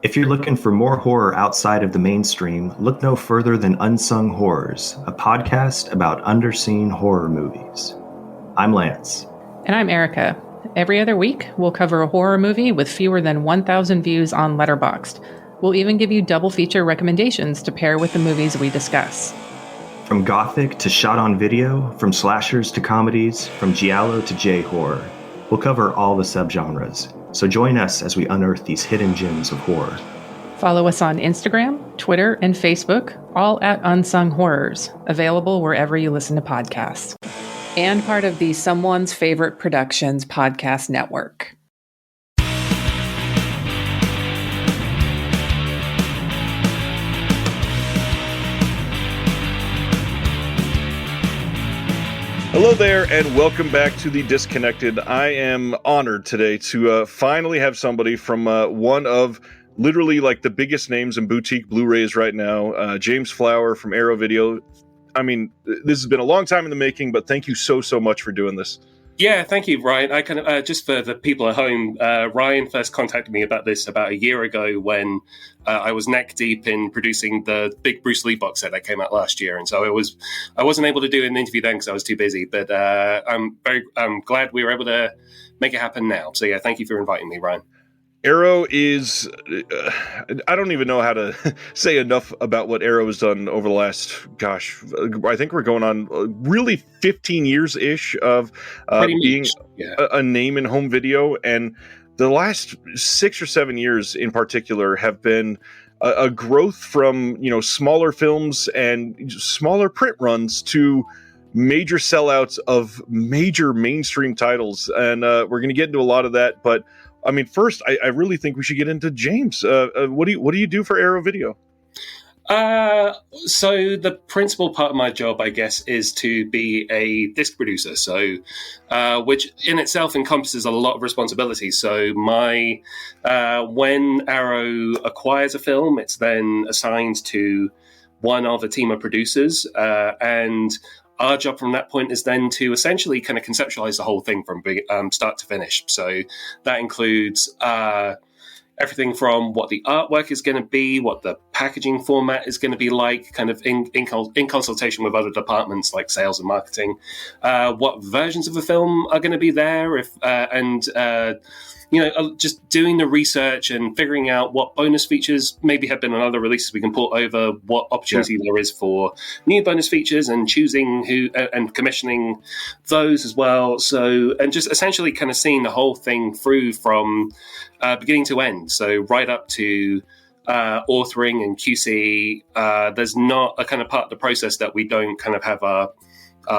If you're looking for more horror outside of the mainstream, look no further than Unsung Horrors, a podcast about underseen horror movies. I'm Lance. And I'm Erica. Every other week, we'll cover a horror movie with fewer than 1,000 views on Letterboxd. We'll even give you double feature recommendations to pair with the movies we discuss. From gothic to shot on video, from slashers to comedies, from giallo to J-horror, we'll cover all the subgenres. So join us as we unearth these hidden gems of horror. Follow us on Instagram, Twitter, and Facebook, all at Unsung Horrors, available wherever you listen to podcasts. And part of the Someone's Favorite Productions podcast network. Hello there, and welcome back to The Disconnected. I am honored today to finally have somebody from one of literally like the biggest names in boutique Blu-rays right now, James Flower from Arrow Video. I mean, this has been a long time in the making, but thank you so much for doing this. Yeah, thank you, Ryan. I kind of just for the people at home, Ryan first contacted me about this about a year ago when I was neck deep in producing the big Bruce Lee box set that came out last year, and so I wasn't able to do an interview then because I was too busy. But I'm glad we were able to make it happen now. So yeah, thank you for inviting me, Ryan. Arrow is, I don't even know how to say enough about what Arrow has done over the last, I think we're going on really 15 years-ish of being a name in home video. And the last 6 or 7 years in particular have been a growth from, smaller films and smaller print runs to major sellouts of major mainstream titles. And we're going to get into a lot of that, but I mean, first, I really think we should get into James. What do you do for Arrow Video? So the principal part of my job, I guess, is to be a disc producer. So, which in itself encompasses a lot of responsibility. So when Arrow acquires a film, it's then assigned to one of a team of producers, and our job from that point is then to essentially kind of conceptualize the whole thing from start to finish. So that includes everything from what the artwork is going to be, what the packaging format is going to be like, kind of in consultation with other departments like sales and marketing, what versions of the film are going to be there, just doing the research and figuring out what bonus features maybe have been on other releases we can port over, what opportunity there is for new bonus features, and choosing who and commissioning those as well. So, and just essentially kind of seeing the whole thing through from beginning to end. So right up to authoring and QC. There's not a kind of part of the process that we don't kind of have our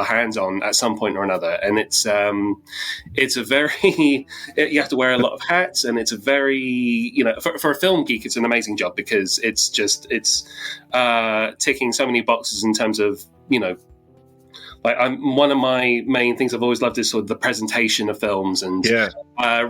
hands on at some point or another, and it's a very you have to wear a lot of hats, and it's a very for a film geek it's an amazing job because it's ticking so many boxes in terms of one of my main things I've always loved is sort of the presentation of films and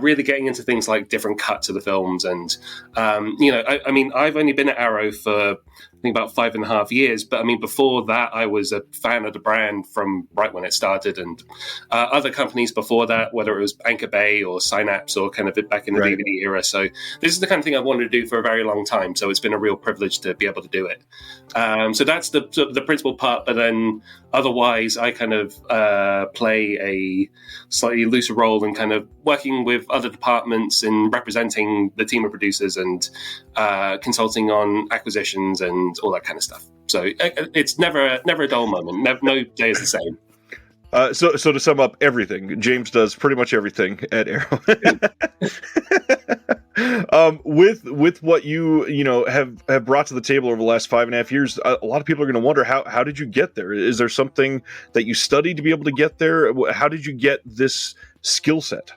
really getting into things like different cuts of the films. And, I mean, I've only been at Arrow for I think about 5.5 years. But I mean, before that, I was a fan of the brand from right when it started, and other companies before that, whether it was Anchor Bay or Synapse or kind of back in the DVD era. So this is the kind of thing I've wanted to do for a very long time. So it's been a real privilege to be able to do it. So that's the principal part. But then otherwise, I kind of play a slightly looser role in kind of working with other departments and representing the team of producers and consulting on acquisitions and all that kind of stuff. So it's never a dull moment. No day is the same. So to sum up everything, James does pretty much everything at Arrow. With what you have brought to the table over the last 5.5 years, a lot of people are going to wonder how did you get there? Is there something that you studied to be able to get there? How did you get this skill set?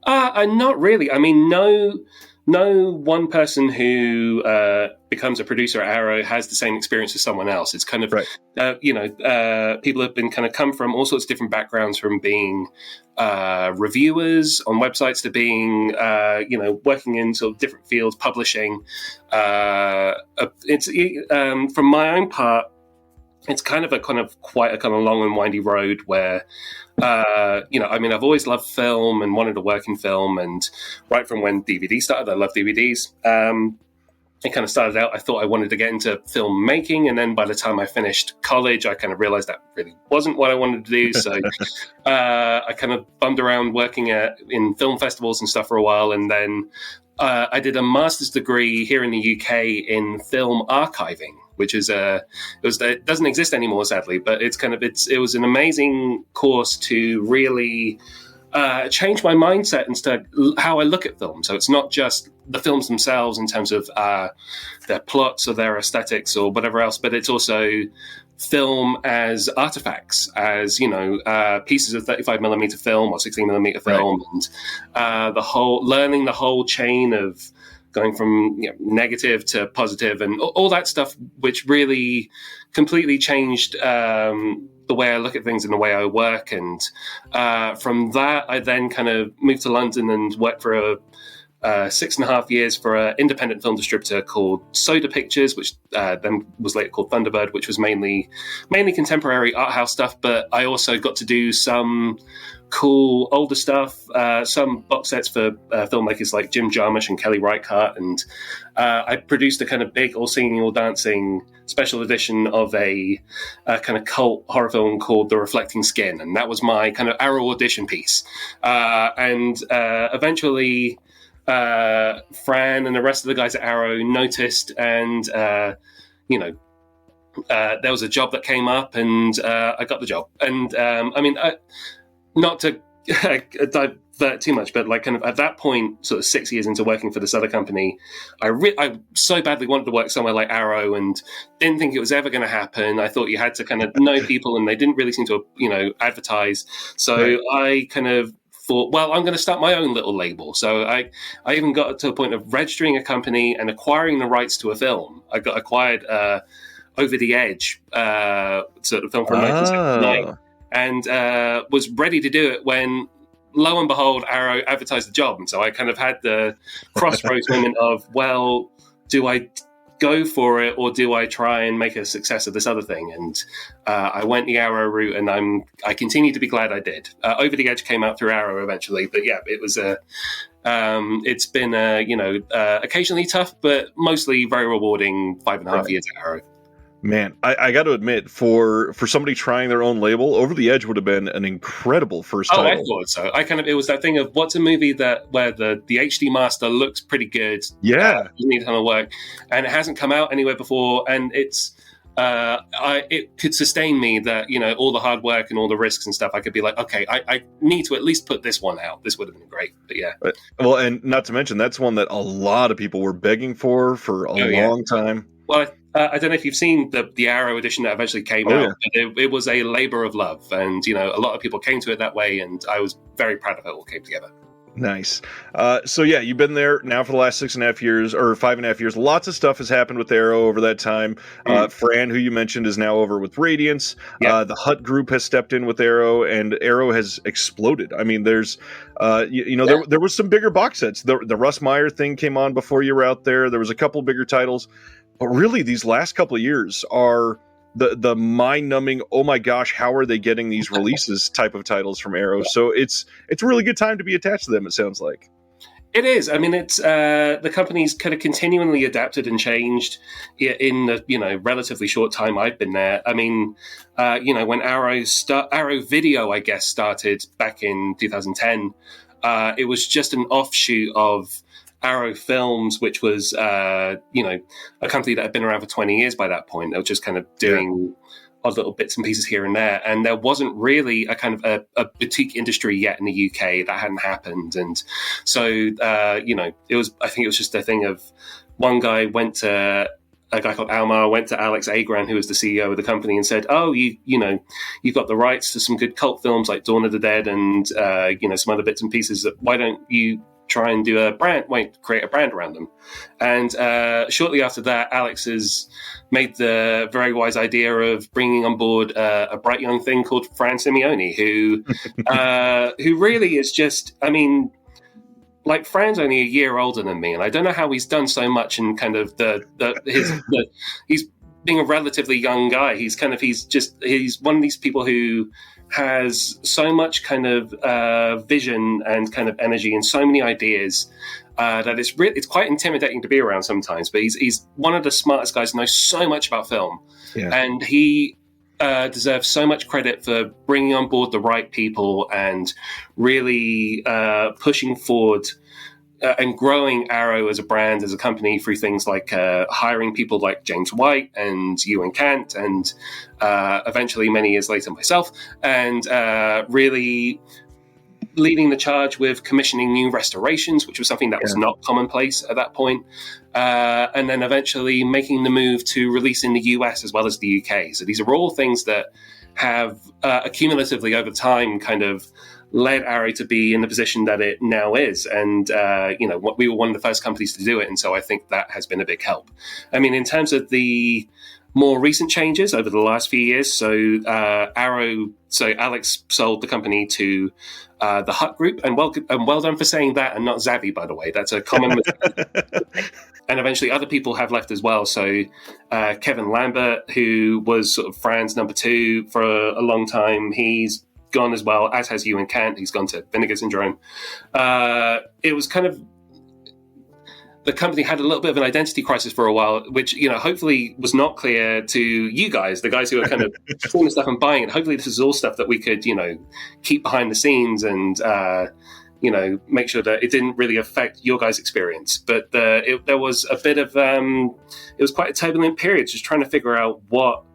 Not really. I mean, no one person who becomes a producer at Arrow has the same experience as someone else. It's kind of, people have been kind of come from all sorts of different backgrounds, from being reviewers on websites to being, working in sort of different fields, publishing. It's from my own part, it's kind of quite a long and windy road where, I've always loved film and wanted to work in film, and right from when DVD started, I love DVDs. it kind of started out, I thought I wanted to get into filmmaking, and then by the time I finished college, I kind of realized that really wasn't what I wanted to do. So I kind of bummed around working in film festivals and stuff for a while, and then I did a master's degree here in the UK in film archiving, which is it doesn't exist anymore, sadly, but it was an amazing course to really change my mindset and how I look at film. So it's not just the films themselves in terms of their plots or their aesthetics or whatever else, but it's also film as artifacts, as pieces of 35mm film or 16mm film, and learning the whole chain of going from negative to positive and all that stuff, which really completely changed the way I look at things and the way I work. And from that, I then kind of moved to London and worked for 6.5 years for an independent film distributor called Soda Pictures, which then was later called Thunderbird, which was mainly contemporary art house stuff. But I also got to do some cool older stuff, some box sets for filmmakers like Jim Jarmusch and Kelly Reichardt, and I produced a kind of big all singing all dancing special edition of a kind of cult horror film called The Reflecting Skin, and that was my kind of Arrow audition piece. And eventually Fran and the rest of the guys at Arrow noticed, and there was a job that came up, and I got the job. And not to divert too much, but like kind of at that point, sort of 6 years into working for this other company, I so badly wanted to work somewhere like Arrow and didn't think it was ever going to happen. I thought you had to kind of know people, and they didn't really seem to, advertise. So I kind of thought, well, I'm going to start my own little label. So I even got to a point of registering a company and acquiring the rights to a film. I got acquired Over the Edge, sort of film from 1969. And was ready to do it when, lo and behold, Arrow advertised the job. And so I kind of had the crossroads moment of, well, do I go for it or do I try and make a success of this other thing? And I went the Arrow route, and I continue to be glad I did. Over the Edge came out through Arrow eventually, but yeah, it was it's been occasionally tough, but mostly very rewarding 5.5 years at Arrow. Man, I got to admit, for somebody trying their own label, Over the Edge would have been an incredible first title. I thought so. It was that thing of what's a movie where the HD master looks pretty good. Yeah, you need a ton of work, and it hasn't come out anywhere before, and it's it could sustain me that all the hard work and all the risks and stuff. I could be like, okay, I need to at least put this one out. This would have been great, but yeah. Well, and not to mention that's one that a lot of people were begging for a long time. Well, I don't know if you've seen the Arrow edition that eventually came out. Yeah. But it was a labor of love, and a lot of people came to it that way, and I was very proud of how it all came together. Nice. So yeah, you've been there now for the last 6.5 years or 5.5 years. Lots of stuff has happened with Arrow over that time. Fran, who you mentioned, is now over with Radiance. Yeah. The Hut Group has stepped in with Arrow, and Arrow has exploded. I mean, there's, there was some bigger box sets. The Russ Meyer thing came on before you were out there. There was a couple bigger titles, but really these last couple of years are the mind-numbing, oh my gosh, how are they getting these releases type of titles from Arrow. So it's a really good time to be attached to them, it sounds like. It is. I mean, it's the company's kind of continually adapted and changed in the relatively short time I've been there. I mean, when Arrow Video, I guess, started back in 2010, it was just an offshoot of Arrow Films, which was, a company that had been around for 20 years by that point. They were just kind of doing odd little bits and pieces here and there. And there wasn't really a kind of a boutique industry yet in the UK. That hadn't happened. And so, I think it was just a thing of one guy a guy called Almar went to Alex Agran, who was the CEO of the company, and said, "Oh, you've got the rights to some good cult films like Dawn of the Dead and some other bits and pieces. Why don't you try and create a brand around them?" And shortly after that, Alex has made the very wise idea of bringing on board a bright young thing called Fran Simeone, who really is just, I mean, like, Fran's only a year older than me, and I don't know how he's done so much in kind of he's being a relatively young guy. He's one of these people who has so much kind of vision and kind of energy and so many ideas. that it's quite intimidating to be around sometimes. But he's one of the smartest guys, knows so much about film, and he deserves so much credit for bringing on board the right people and really pushing forward and growing Arrow as a brand, as a company, through things like hiring people like James White and Ewan Kant, and eventually, many years later, myself, and really leading the charge with commissioning new restorations, which was something that was not commonplace at that point. And then eventually making the move to release in the US as well as the UK. So these are all things that have accumulatively over time kind of led Arrow to be in the position that it now is. And, we were one of the first companies to do it. And so I think that has been a big help. I mean, in terms of the more recent changes over the last few years, so Alex sold the company to the Hut Group, and well done for saying that, and not Zavi, by the way. That's a common mistake. And eventually other people have left as well. So Kevin Lambert, who was sort of Fran's number 2 for a long time, he's gone as well, as has Ewan Kant. He's gone to Vinegar Syndrome. It was kind of, the company had a little bit of an identity crisis for a while, which, hopefully was not clear to you guys, the guys who are kind of doing stuff and buying it. Hopefully this is all stuff that we could, keep behind the scenes and, make sure that it didn't really affect your guys' experience. But there was a bit of, it was quite a turbulent period, just trying to figure out what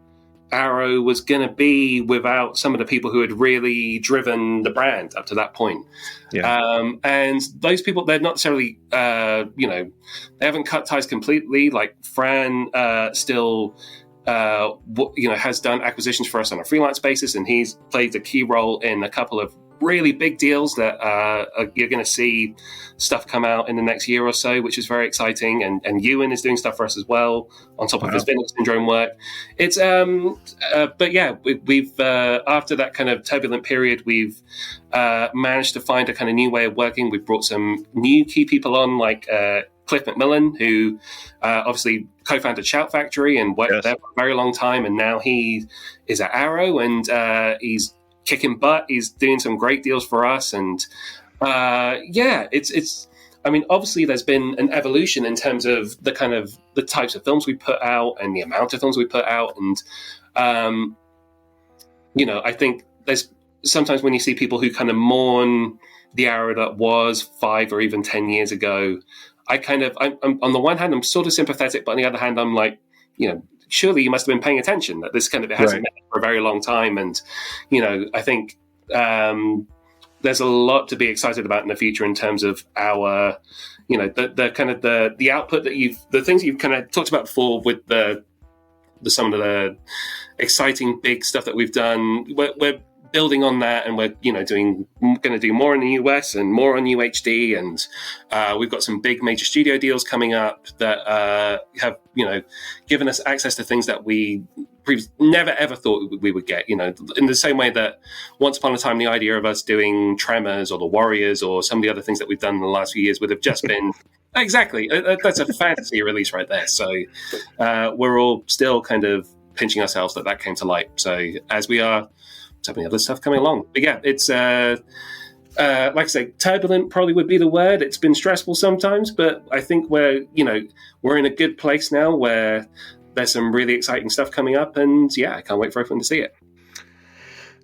Arrow was going to be without some of the people who had really driven the brand up to that point. And those people, they're not necessarily, they haven't cut ties completely. Like Fran still, has done acquisitions for us on a freelance basis, and he's played a key role in a couple of really big deals that you're going to see stuff come out in the next year or so, which is very exciting. And Ewan is doing stuff for us as well, on top of his Vinegar Syndrome work. It's but yeah, we've after that kind of turbulent period, we've managed to find a kind of new way of working. We've brought some new key people on, like Cliff McMillan, who obviously co-founded Shout Factory and worked there for a very long time, and now he is at Arrow, and he's kicking butt. He's doing some great deals for us, and it's. I mean, obviously, there's been an evolution in terms of the kind of the types of films we put out and the amount of films we put out, and I think there's sometimes when you see people who kind of mourn the Arrow that was 5 or even 10 years ago, I'm on the one hand, I'm sort of sympathetic, but on the other hand, I'm like, surely you must have been paying attention that this kind of, it hasn't been for a very long time. And, I think there's a lot to be excited about in the future in terms of our, the kind of the output that the things you've kind of talked about before with some of the exciting big stuff that we've done. We're building on that, and we're going to do more in the US and more on UHD, and we've got some big major studio deals coming up that have given us access to things that we never ever thought we would get. In the same way that once upon a time the idea of us doing Tremors or The Warriors or some of the other things that we've done in the last few years would have just been exactly, that's a fantasy release right there. So we're all still kind of pinching ourselves that came to light. So as we are so many other stuff coming along. But yeah, it's like I say, turbulent probably would be the word. It's been stressful sometimes, but I think we're in a good place now where there's some really exciting stuff coming up, and yeah, I can't wait for everyone to see it.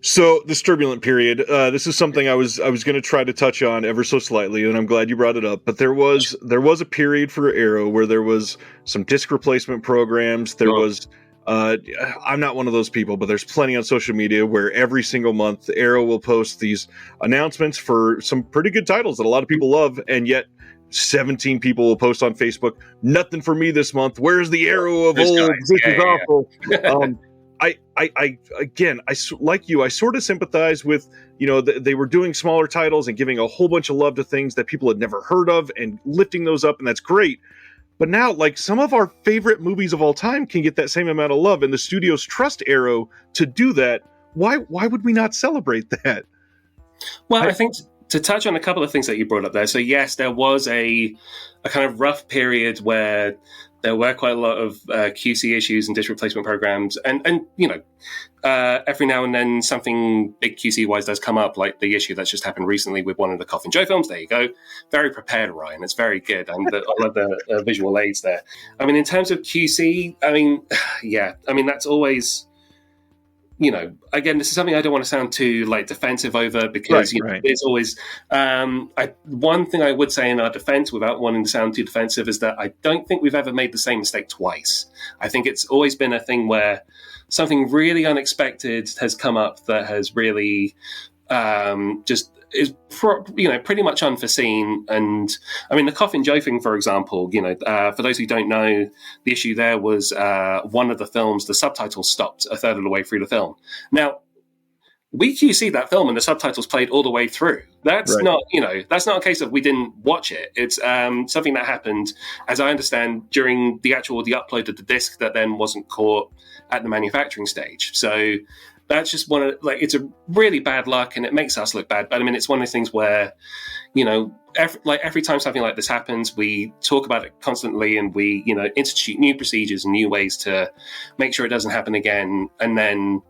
So this turbulent period, this is something I was going to try to touch on ever so slightly, and I'm glad you brought it up. But there was a period for Arrow where there was some disc replacement programs. There was. I'm not one of those people, but there's plenty on social media where every single month Arrow will post these announcements for some pretty good titles that a lot of people love, and yet 17 people will post on Facebook, nothing for me this month. Where's the Arrow of old? This is awful. I like you, I sort of sympathize with, they were doing smaller titles and giving a whole bunch of love to things that people had never heard of and lifting those up, and that's great. But now, like, some of our favorite movies of all time can get that same amount of love, and the studios trust Arrow to do that. Why would we not celebrate that? Well, I think to touch on a couple of things that you brought up there. So yes, there was a kind of rough period where there were quite a lot of QC issues and disc replacement programs, and every now and then something big QC wise does come up, like the issue that's just happened recently with one of the Coffin Joe films. There you go, very prepared, Ryan. It's very good, and I love the visual aids there. I mean, in terms of QC, that's always. Again, this is something I don't want to sound too defensive over, because there's always one thing I would say in our defense, without wanting to sound too defensive, is that I don't think we've ever made the same mistake twice. I think it's always been a thing where something really unexpected has come up that has really is pretty much unforeseen. And I mean, the Coffin Joe thing, for example, for those who don't know, the issue there was one of the films, the subtitles stopped a third of the way through the film. Now, we QC'd that film and the subtitles played all the way through. That's not a case of we didn't watch it. It's something that happened, as I understand, during the upload of the disc that then wasn't caught at the manufacturing stage. So that's just it's a really bad luck, and it makes us look bad. But I mean, it's one of those things where, every time something like this happens, we talk about it constantly, and we, institute new procedures and new ways to make sure it doesn't happen again. And then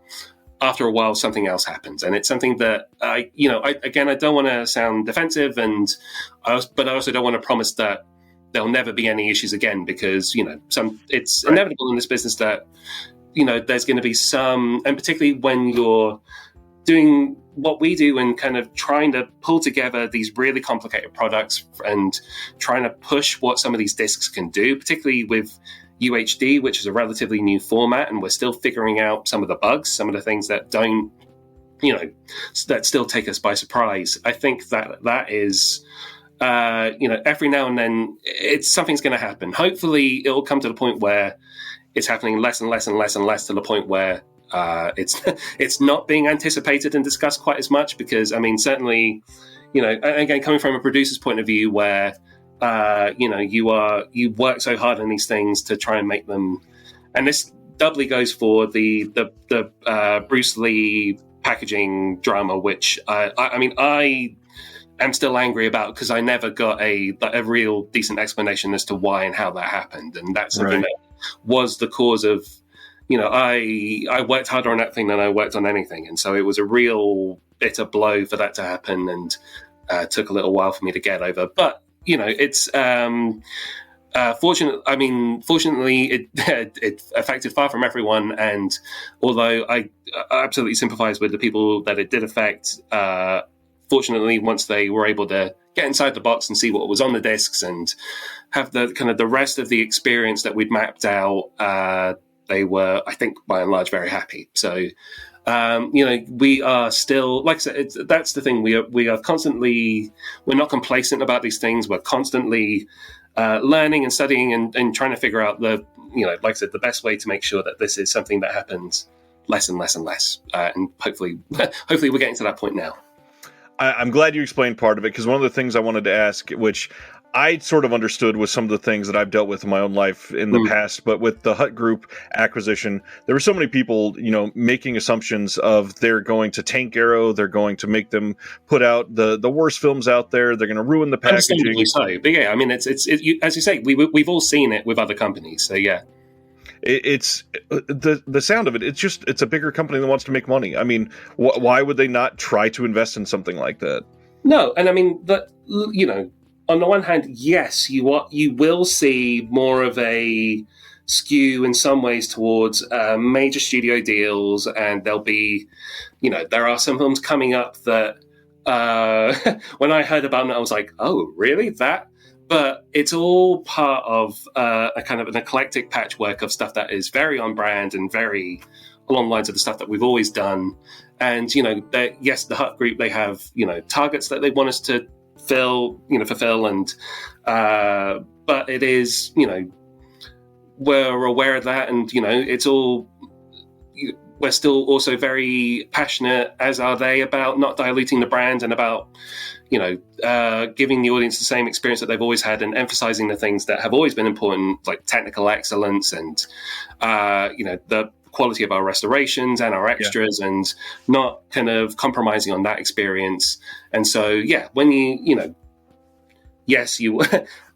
after a while, something else happens, and it's something that I don't want to sound defensive, but I also don't want to promise that there'll never be any issues again, because it's inevitable in this business that. There's going to be some, and particularly when you're doing what we do and kind of trying to pull together these really complicated products and trying to push what some of these discs can do, particularly with UHD, which is a relatively new format, and we're still figuring out some of the bugs, some of the things that don't, that still take us by surprise. I think that is, every now and then something's going to happen. Hopefully it'll come to the point where it's happening less and less and less and less, to the point where it's not being anticipated and discussed quite as much. Because I mean, certainly, again, coming from a producer's point of view, where you work so hard on these things to try and make them, and this doubly goes for the Bruce Lee packaging drama, which I am still angry about, because I never got a real decent explanation as to why and how that happened, and that's something that was the cause of, I worked harder on that thing than I worked on anything. And so it was a real bitter blow for that to happen, and took a little while for me to get over. But, it's fortunately, it affected far from everyone. And although I absolutely sympathize with the people that it did affect, fortunately, once they were able to get inside the box and see what was on the discs and have the kind of the rest of the experience that we'd mapped out, they were, I think, by and large, very happy. So, we are still, like I said, that's the thing. We are constantly, we're not complacent about these things. We're constantly learning and studying and trying to figure out like I said, the best way to make sure that this is something that happens less and less and less. And hopefully we're getting to that point now. I'm glad you explained part of it, because one of the things I wanted to ask, which I sort of understood with some of the things that I've dealt with in my own life in the past, but with the Hut Group acquisition, there were so many people, making assumptions of they're going to tank Arrow, they're going to make them put out the worst films out there, they're going to ruin the packaging. So, but yeah, I mean, it's as you say, we've all seen it with other companies, so yeah. It's the sound of it. It's a bigger company that wants to make money. I mean, why would they not try to invest in something like that? No, and I mean that. On the one hand, yes, you will see more of a skew in some ways towards major studio deals, and there'll be, there are some films coming up that when I heard about it, I was like, oh, really, that? But it's all part of a kind of an eclectic patchwork of stuff that is very on brand and very along the lines of the stuff that we've always done. And, yes, the Hut Group, they have, targets that they want us to fulfill, and but it is, we're aware of that, and, it's all, we're still also very passionate, as are they, about not diluting the brand and about, giving the audience the same experience that they've always had, and emphasizing the things that have always been important, like technical excellence and, the quality of our restorations and our extras, and not kind of compromising on that experience. And so, yeah, when yes,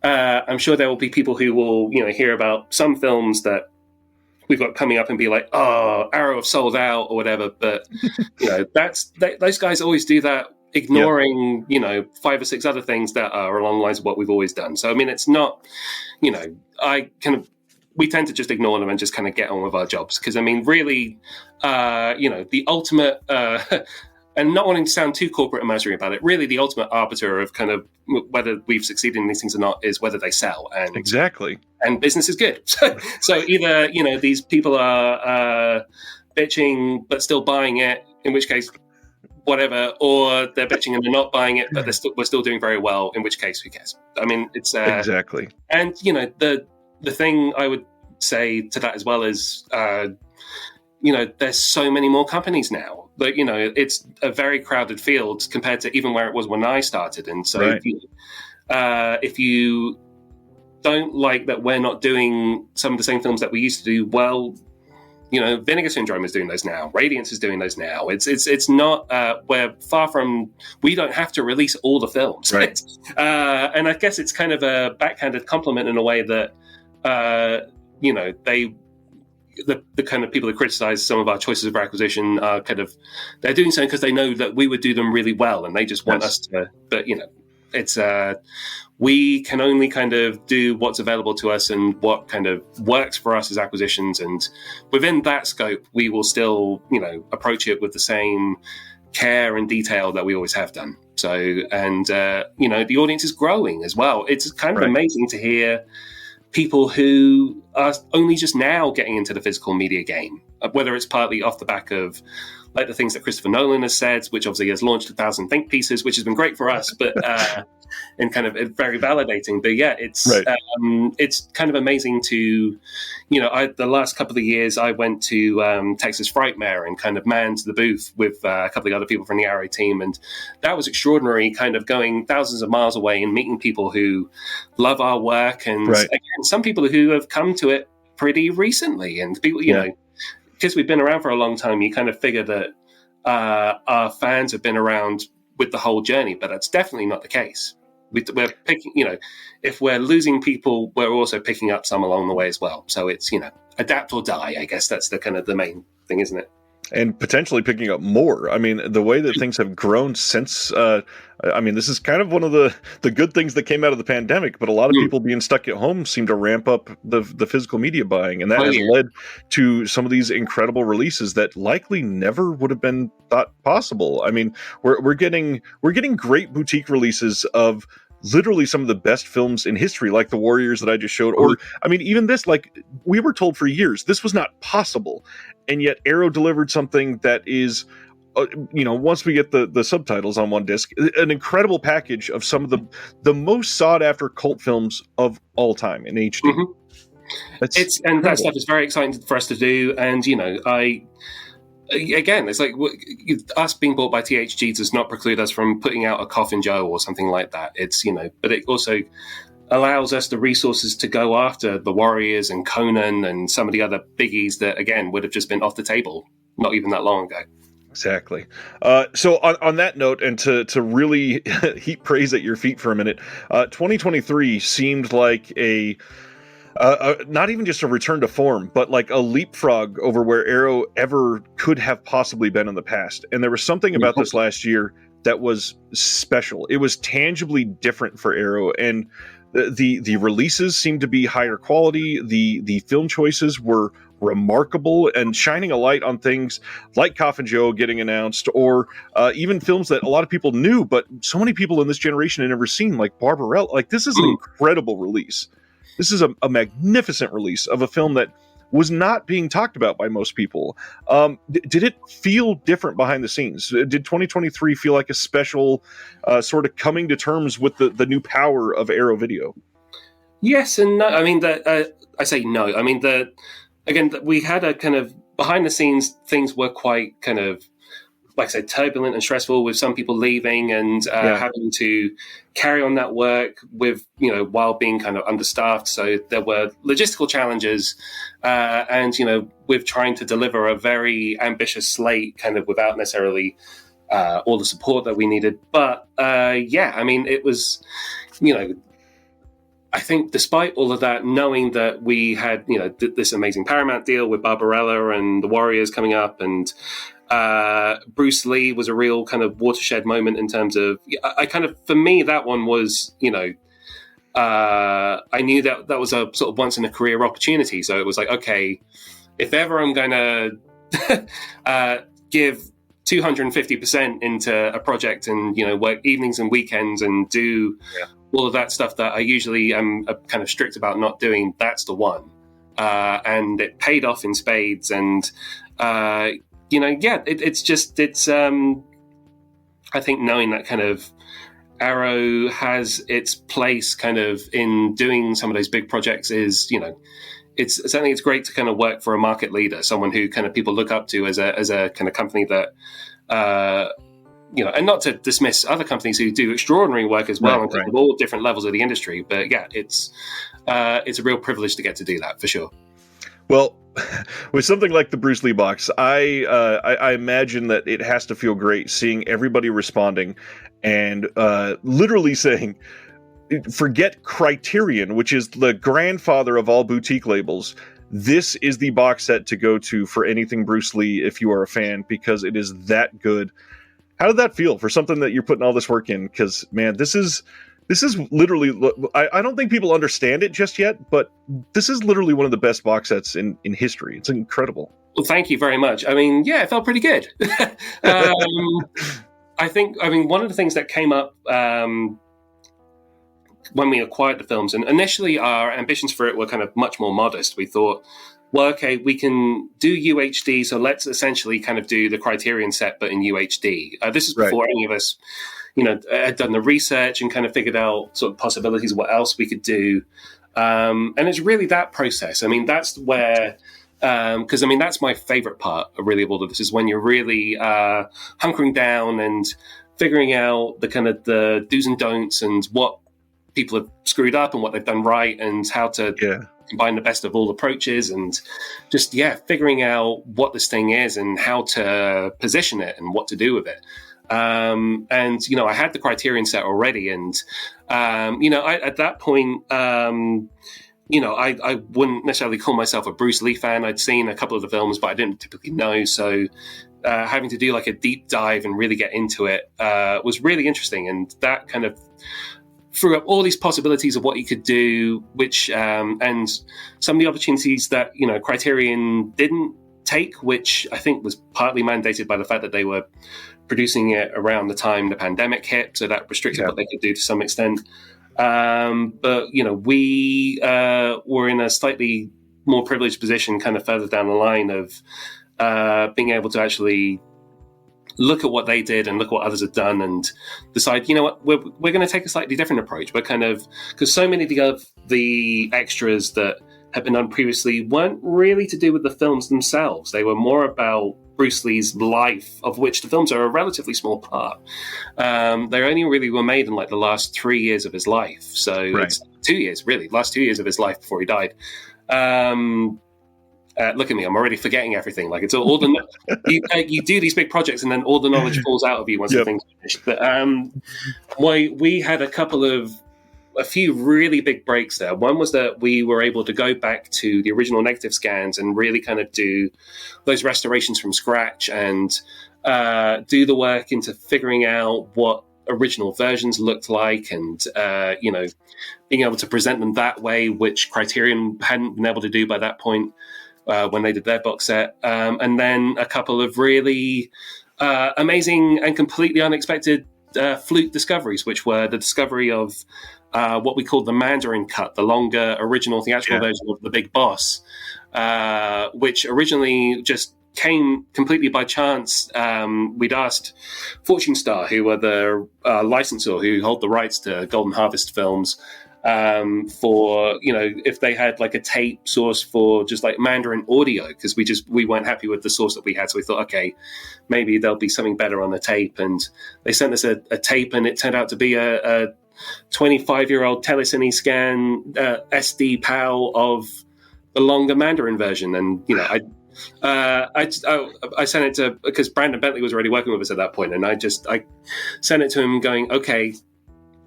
I'm sure there will be people who will, hear about some films that we've got coming up and be like, oh, Arrow have sold out or whatever. But, those guys always do that, ignoring, 5 or 6 other things that are along the lines of what we've always done. So, I mean, it's not, we tend to just ignore them and just kind of get on with our jobs. Because, I mean, really, the ultimate, and not wanting to sound too corporate and mercenary about it, really the ultimate arbiter of kind of whether we've succeeded in these things or not is whether they sell. And exactly. And business is good. So either, these people are bitching but still buying it, in which case, whatever, or they're bitching and they're not buying it, but we're still doing very well, in which case, who cares? I mean, it's... exactly. And, the thing I would say to that as well is... there's so many more companies now. But, it's a very crowded field compared to even where it was when I started. And so right. If you don't like that we're not doing some of the same films that we used to do, well, Vinegar Syndrome is doing those now. Radiance is doing those now. It's not, we're far from, we don't have to release all the films. Right. And I guess it's kind of a backhanded compliment in a way that, the kind of people that criticize some of our choices of acquisition are they're doing so because they know that we would do them really well, and they just want us to. But it's we can only kind of do what's available to us and what kind of works for us as acquisitions, and within that scope, we will still approach it with the same care and detail that we always have done. So, and the audience is growing as well. It's kind of amazing to hear people who are only just now getting into the physical media game, whether it's partly off the back of like the things that Christopher Nolan has said, which obviously has launched 1,000 think pieces, which has been great for us, but and kind of very validating. But yeah, it's kind of amazing to, the last couple of years I went to Texas Frightmare and kind of manned the booth with a couple of other people from the Arrow team, and that was extraordinary. Kind of going thousands of miles away and meeting people who love our work, and again, some people who have come to it pretty recently, and people, because we've been around for a long time, you kind of figure that our fans have been around with the whole journey, but that's definitely not the case. We're picking, if we're losing people, we're also picking up some along the way as well. So it's, adapt or die. I guess that's the kind of the main thing, isn't it? And potentially picking up more. I mean, the way that things have grown since, this is kind of one of the good things that came out of the pandemic, but a lot of people being stuck at home seem to ramp up the physical media buying. And that has led to some of these incredible releases that likely never would have been thought possible. I mean, we're getting great boutique releases of literally some of the best films in history, like The Warriors that I just showed, or even this, like we were told for years, this was not possible. And yet Arrow delivered something that is, once we get the subtitles on one disc, an incredible package of some of the most sought after cult films of all time in HD. Mm-hmm. And that stuff is very exciting for us to do. And, again, it's like us being bought by THG does not preclude us from putting out a Coffin Joe or something like that. It's, but it also allows us the resources to go after the Warriors and Conan and some of the other biggies that, again, would have just been off the table not even that long ago. Exactly. So on that note, and to really heap praise at your feet for a minute, 2023 seemed like a not even just a return to form, but like a leapfrog over where Arrow ever could have possibly been in the past. And there was something about this last year that was special. It was tangibly different for Arrow, and the releases seemed to be higher quality. The film choices were remarkable and shining a light on things like Coffin Joe getting announced, or even films that a lot of people knew, but so many people in this generation had never seen, like Barbarella. Like, this is an incredible release. This is a magnificent release of a film that was not being talked about by most people. Did it feel different behind the scenes? Did 2023 feel like a special sort of coming to terms with the new power of Arrow Video? Yes and no. I mean, I say no. I mean, again, we had a kind of behind the scenes, things were quite kind of, like I said, turbulent and stressful, with some people leaving and having to carry on that work with, while being kind of understaffed. So there were logistical challenges and, with trying to deliver a very ambitious slate kind of without necessarily all the support that we needed. But I mean, it was, I think despite all of that, knowing that we had, this amazing Paramount deal with Barbarella and the Warriors coming up, and Bruce Lee was a real kind of watershed moment in terms of, for me, that one was, I knew that was a sort of once in a career opportunity. So it was like, okay, if ever I'm going to give 250% into a project and, work evenings and weekends and do all of that stuff that I usually am kind of strict about not doing, that's the one. And it paid off in spades. And, it's I think knowing that kind of Arrow has its place kind of in doing some of those big projects is, it's great to kind of work for a market leader, someone who kind of people look up to as a kind of company that, and not to dismiss other companies who do extraordinary work as well, and all different levels of the industry. But it's a real privilege to get to do that for sure. Well, with something like the Bruce Lee box, I imagine that it has to feel great seeing everybody responding and literally saying, forget Criterion, which is the grandfather of all boutique labels. This is the box set to go to for anything Bruce Lee if you are a fan, because it is that good. How did that feel for something that you're putting all this work in? Because, man, this is literally, I don't think people understand it just yet, but this is literally one of the best box sets in history. It's incredible. Well, thank you very much. I mean, yeah, it felt pretty good. I think one of the things that came up when we acquired the films, and initially our ambitions for it were kind of much more modest. We thought, well, okay, we can do UHD, so let's essentially kind of do the Criterion set, but in UHD. This is before any of us, had done the research and kind of figured out sort of possibilities of what else we could do. And it's really that process. I mean, that's where, because that's my favorite part, really, of all of this, is when you're really hunkering down and figuring out the kind of the do's and don'ts and what people have screwed up and what they've done right and how to combine the best of all approaches, and just figuring out what this thing is and how to position it and what to do with it. And I had the Criterion set already, and at that point, I wouldn't necessarily call myself a Bruce Lee fan. I'd seen a couple of the films, but I didn't typically know. So having to do like a deep dive and really get into it was really interesting, and that kind of threw up all these possibilities of what you could do, which and some of the opportunities that Criterion didn't take, which I think was partly mandated by the fact that they were producing it around the time the pandemic hit, so that restricted what they could do to some extent. But we were in a slightly more privileged position kind of further down the line of being able to actually look at what they did and look what others had done and decide, what, we're going to take a slightly different approach. But kind of, because so many of the extras that had been done previously weren't really to do with the films themselves. They were more about Bruce Lee's life, of which the films are a relatively small part. They only really were made in like the last 3 years of his life. So it's 2 years, really, last 2 years of his life before he died. Look at me, I'm already forgetting everything. Like, it's all the you do these big projects and then all the knowledge falls out of you once the thing's finished. But we had a few really big breaks there. One was that we were able to go back to the original negative scans and really kind of do those restorations from scratch and do the work into figuring out what original versions looked like, and being able to present them that way, which Criterion hadn't been able to do by that point. When they did their box set. And then a couple of really amazing and completely unexpected fluke discoveries, which were the discovery of what we called the Mandarin cut, the longer original theatrical version of The Big Boss, which originally just came completely by chance. We'd asked Fortune Star, who were the licensor who hold the rights to Golden Harvest films, for if they had like a tape source for just like Mandarin audio, because we weren't happy with the source that we had, so we thought, okay, maybe there'll be something better on the tape. And they sent us a tape, and it turned out to be a 25-year-old telecine scan SD PAL of the longer Mandarin version. And I sent it to, because Brandon Bentley was already working with us at that point, and I sent it to him going, okay,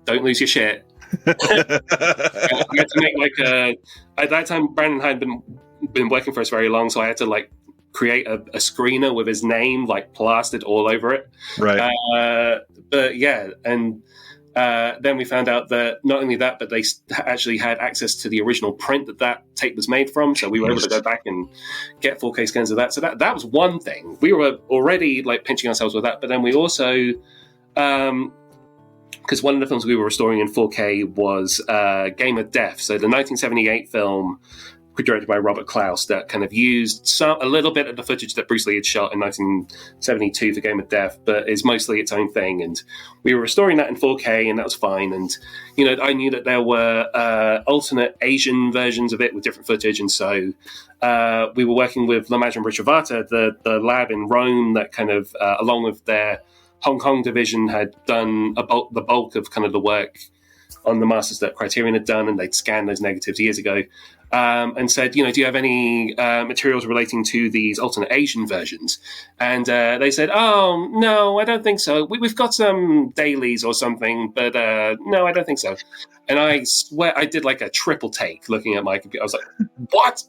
don't lose your shit. We had to make like at that time, Brandon had been working for us very long, so I had to like create a screener with his name like plastered all over it. Right. But yeah, and then we found out that not only that, but they actually had access to the original print that tape was made from. So we were able to go back and get 4K scans of that. So that was one thing. We were already like pinching ourselves with that. But then we also, because one of the films we were restoring in 4K was Game of Death. So the 1978 film directed by Robert Klaus that kind of used a little bit of the footage that Bruce Lee had shot in 1972 for Game of Death, but is mostly its own thing. And we were restoring that in 4K, and that was fine. And, you know, I knew that there were alternate Asian versions of it with different footage. And so we were working with L'Image and Britrovata, the lab in Rome that kind of, along with their Hong Kong division, had done the bulk of kind of the work on the masters that Criterion had done, and they'd scanned those negatives years ago. And said, you know, do you have any materials relating to these alternate Asian versions? And they said, oh, no, I don't think so. We've got some dailies or something, but no, I don't think so. And I swear I did like a triple take looking at my computer. I was like, what?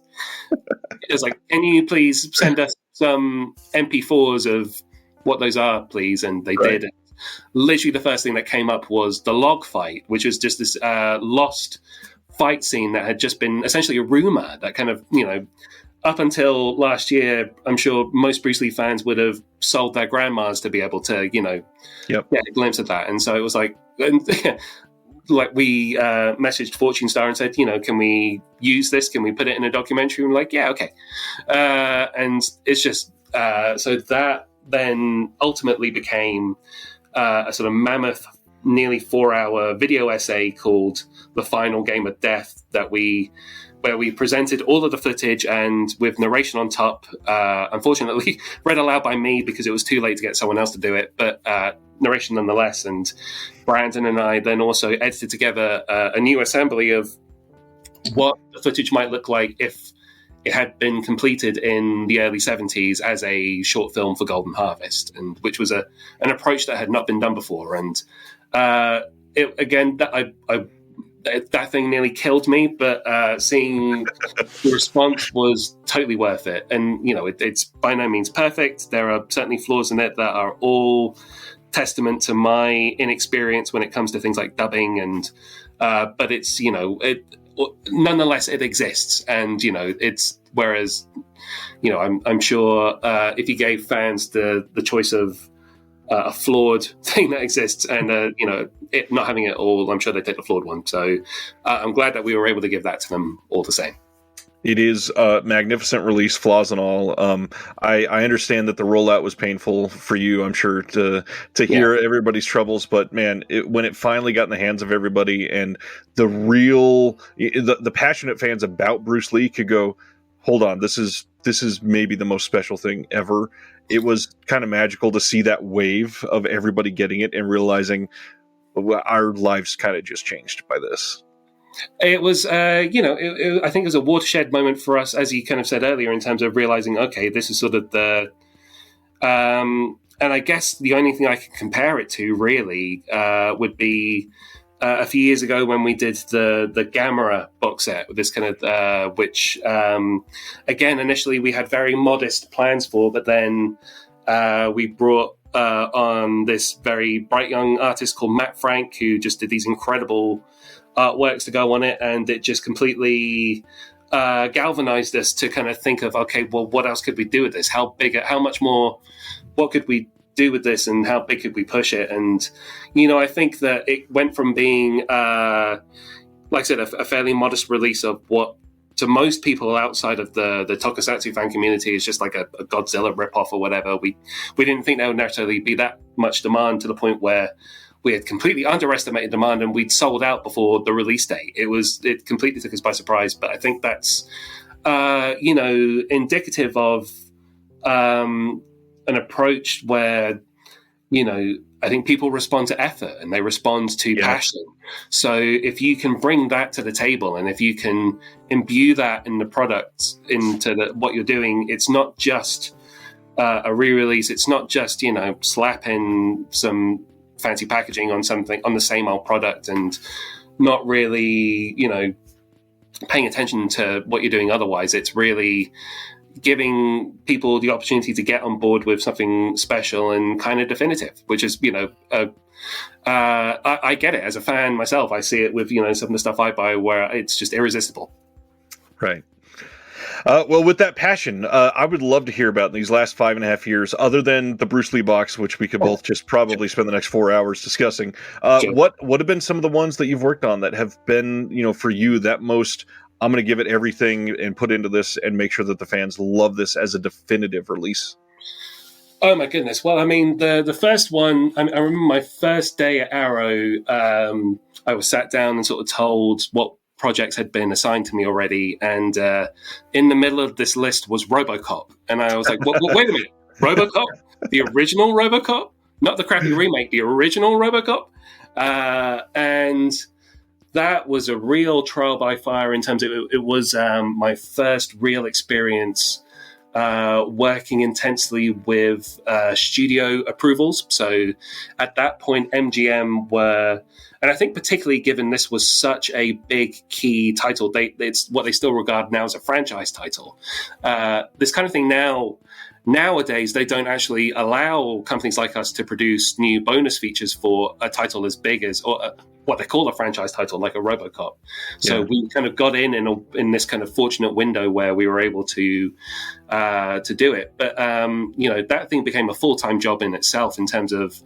It was like, can you please send us some MP4s of what those are, please? And they did. Literally the first thing that came up was the log fight, which was just this lost fight scene that had just been essentially a rumor that kind of, you know, up until last year, I'm sure most Bruce Lee fans would have sold their grandmas to be able to, you know, get a glimpse of that. And so it was like, like we messaged Fortune Star and said, you know, can we use this? Can we put it in a documentary? And like, yeah, okay. And it's just, so that then ultimately became a sort of mammoth, nearly 4-hour video essay called The Final Game of Death where we presented all of the footage and with narration on top, unfortunately read aloud by me because it was too late to get someone else to do it, but narration nonetheless. And Brandon and I then also edited together a new assembly of what the footage might look like if it had been completed in the early 70s as a short film for Golden Harvest, and which was an approach that had not been done before. And that thing nearly killed me, but seeing the response was totally worth it. And, you know, it's by no means perfect. There are certainly flaws in it that are all testament to my inexperience when it comes to things like dubbing. And but it's, you know, nonetheless, it exists. And, you know, whereas, you know, I'm sure if you gave fans the choice of a flawed thing that exists and, you know, it not having it all, I'm sure they'd take the flawed one. So I'm glad that we were able to give that to them all the same. It is a magnificent release, flaws and all. I understand that the rollout was painful for you, I'm sure, to hear everybody's troubles. But man, when it finally got in the hands of everybody and the passionate fans about Bruce Lee could go, hold on, this is maybe the most special thing ever. It was kind of magical to see that wave of everybody getting it and realizing our lives kind of just changed by this. It was, you know, I think it was a watershed moment for us, as you kind of said earlier, in terms of realizing, okay, this is sort of the, and I guess the only thing I can compare it to really would be a few years ago when we did the Gamera box set with this kind of, which again, initially we had very modest plans for, but then we brought on this very bright young artist called Matt Frank, who just did these incredible artworks to go on it, and it just completely galvanized us to kind of think of, okay, well, what else could we do with this? How much more, what could we do with this, and how big could we push it? And, you know, I think that it went from being, like I said, a fairly modest release of what to most people outside of the tokusatsu fan community is just like a Godzilla ripoff or whatever. We didn't think there would necessarily be that much demand, to the point where we had completely underestimated demand and we'd sold out before the release date. It completely took us by surprise. But I think that's, you know, indicative of an approach where, you know, I think people respond to effort and they respond to passion. So if you can bring that to the table, and if you can imbue that in the product, into what you're doing, it's not just a re-release. It's not just, you know, slapping some fancy packaging on something, on the same old product, and, not really, paying attention to what you're doing otherwise. It's really giving people the opportunity to get on board with something special and kind of definitive, which is, I get it as a fan myself. I see it with, some of the stuff I buy where it's just irresistible. Right. Well, with that passion, I would love to hear about these last 5.5 years, other than the Bruce Lee box, which we could both just probably spend the next 4 hours discussing. Sure. What have been some of the ones that you've worked on that have been, for you, that most, I'm going to give it everything and put into this and make sure that the fans love this as a definitive release? Oh my goodness. Well, I mean, the first one, I remember my first day at Arrow, I was sat down and sort of told what projects had been assigned to me already. And in the middle of this list was Robocop. And I was like, wait a minute, Robocop? The original Robocop? Not the crappy remake, the original Robocop? And that was a real trial by fire in terms of it was my first real experience working intensely with studio approvals. So at that point, MGM were, and I think particularly given this was such a big key title, it's what they still regard now as a franchise title. This kind of thing nowadays, they don't actually allow companies like us to produce new bonus features for a title as big as, or what they call a franchise title, like a Robocop. So we kind of got in this kind of fortunate window where we were able to do it. But that thing became a full-time job in itself in terms of,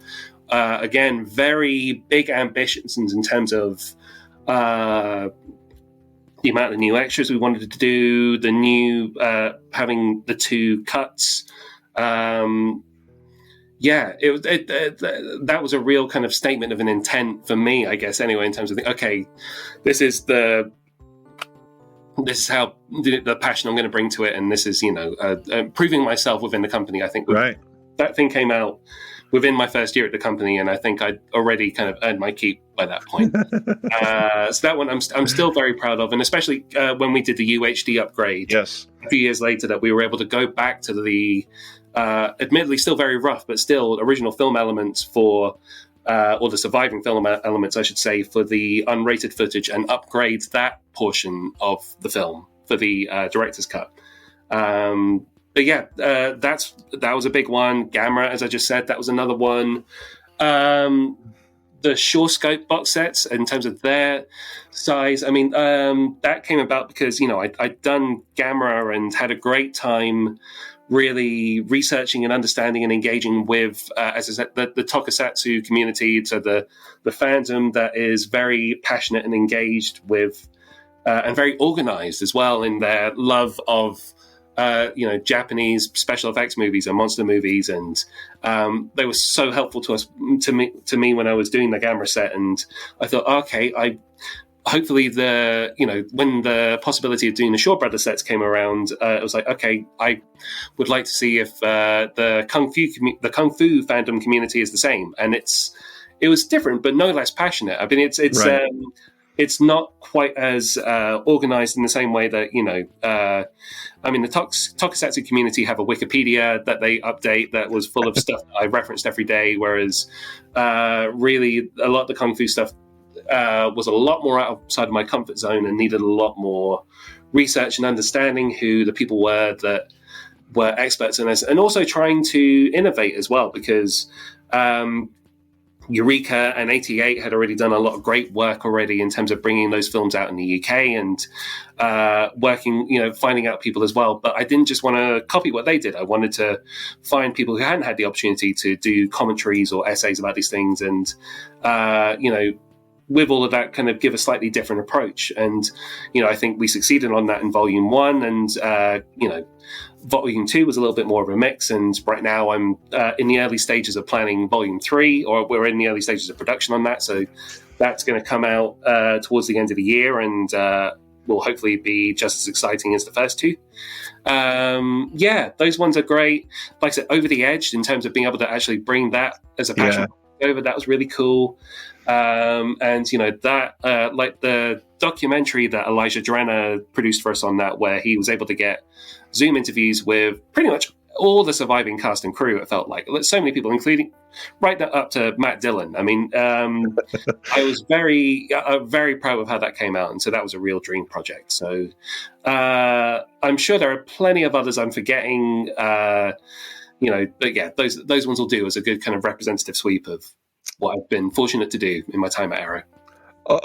again, very big ambitions in terms of the amount of new extras we wanted to do, the new having the 2 cuts. That was a real kind of statement of an intent for me, I guess, anyway, in terms of this is how the passion I'm going to bring to it, and this is proving myself within the company. I think that thing came out within my first year at the company, and I think I'd already kind of earned my keep by that point. So that one I'm still very proud of, and especially when we did the UHD upgrade a few years later, that we were able to go back to the admittedly still very rough, but still original film elements for or the surviving film elements, I should say, for the unrated footage, and upgrade that portion of the film for the director's cut. But that was a big one. Gamera, as I just said, that was another one. The Sure Scope box sets, in terms of their size, I mean, that came about because, I'd done Gamera and had a great time really researching and understanding and engaging with, as I said, the tokusatsu community, so the fandom that is very passionate and engaged with, and very organized as well in their love of Japanese special effects movies and monster movies, and they were so helpful to me when I was doing the Gamera set. And I thought, hopefully when the possibility of doing the Shaw Brothers sets came around, it was like, okay, I would like to see if the Kung Fu fandom community is the same, and it was different but no less passionate. I mean, it's not quite as organized in the same way that, the tokusatsu community have a Wikipedia that they update that was full of stuff that I referenced every day, whereas really a lot of the Kung Fu stuff was a lot more outside of my comfort zone and needed a lot more research and understanding who the people were that were experts in this, and also trying to innovate as well, because Eureka and 88 had already done a lot of great work already in terms of bringing those films out in the UK and working, finding out people as well. But I didn't just want to copy what they did. I wanted to find people who hadn't had the opportunity to do commentaries or essays about these things, and, with all of that, kind of give a slightly different approach. And, I think we succeeded on that in Volume 1, and, Volume 2 was a little bit more of a mix, and right now I'm in the early stages of planning Volume 3, or we're in the early stages of production on that, so that's going to come out towards the end of the year, and will hopefully be just as exciting as the first two. Those ones are great. Like I said, over the edge in terms of being able to actually bring that as a passion over, that was really cool. That like the documentary that Elijah Drenner produced for us on that, where he was able to get Zoom interviews with pretty much all the surviving cast and crew, it felt like so many people, including right up to Matt Dillon. I mean, I was very proud of how that came out, and so that was a real dream project. So I'm sure there are plenty of others I'm forgetting, but yeah, those ones will do as a good kind of representative sweep of what I've been fortunate to do in my time at Arrow.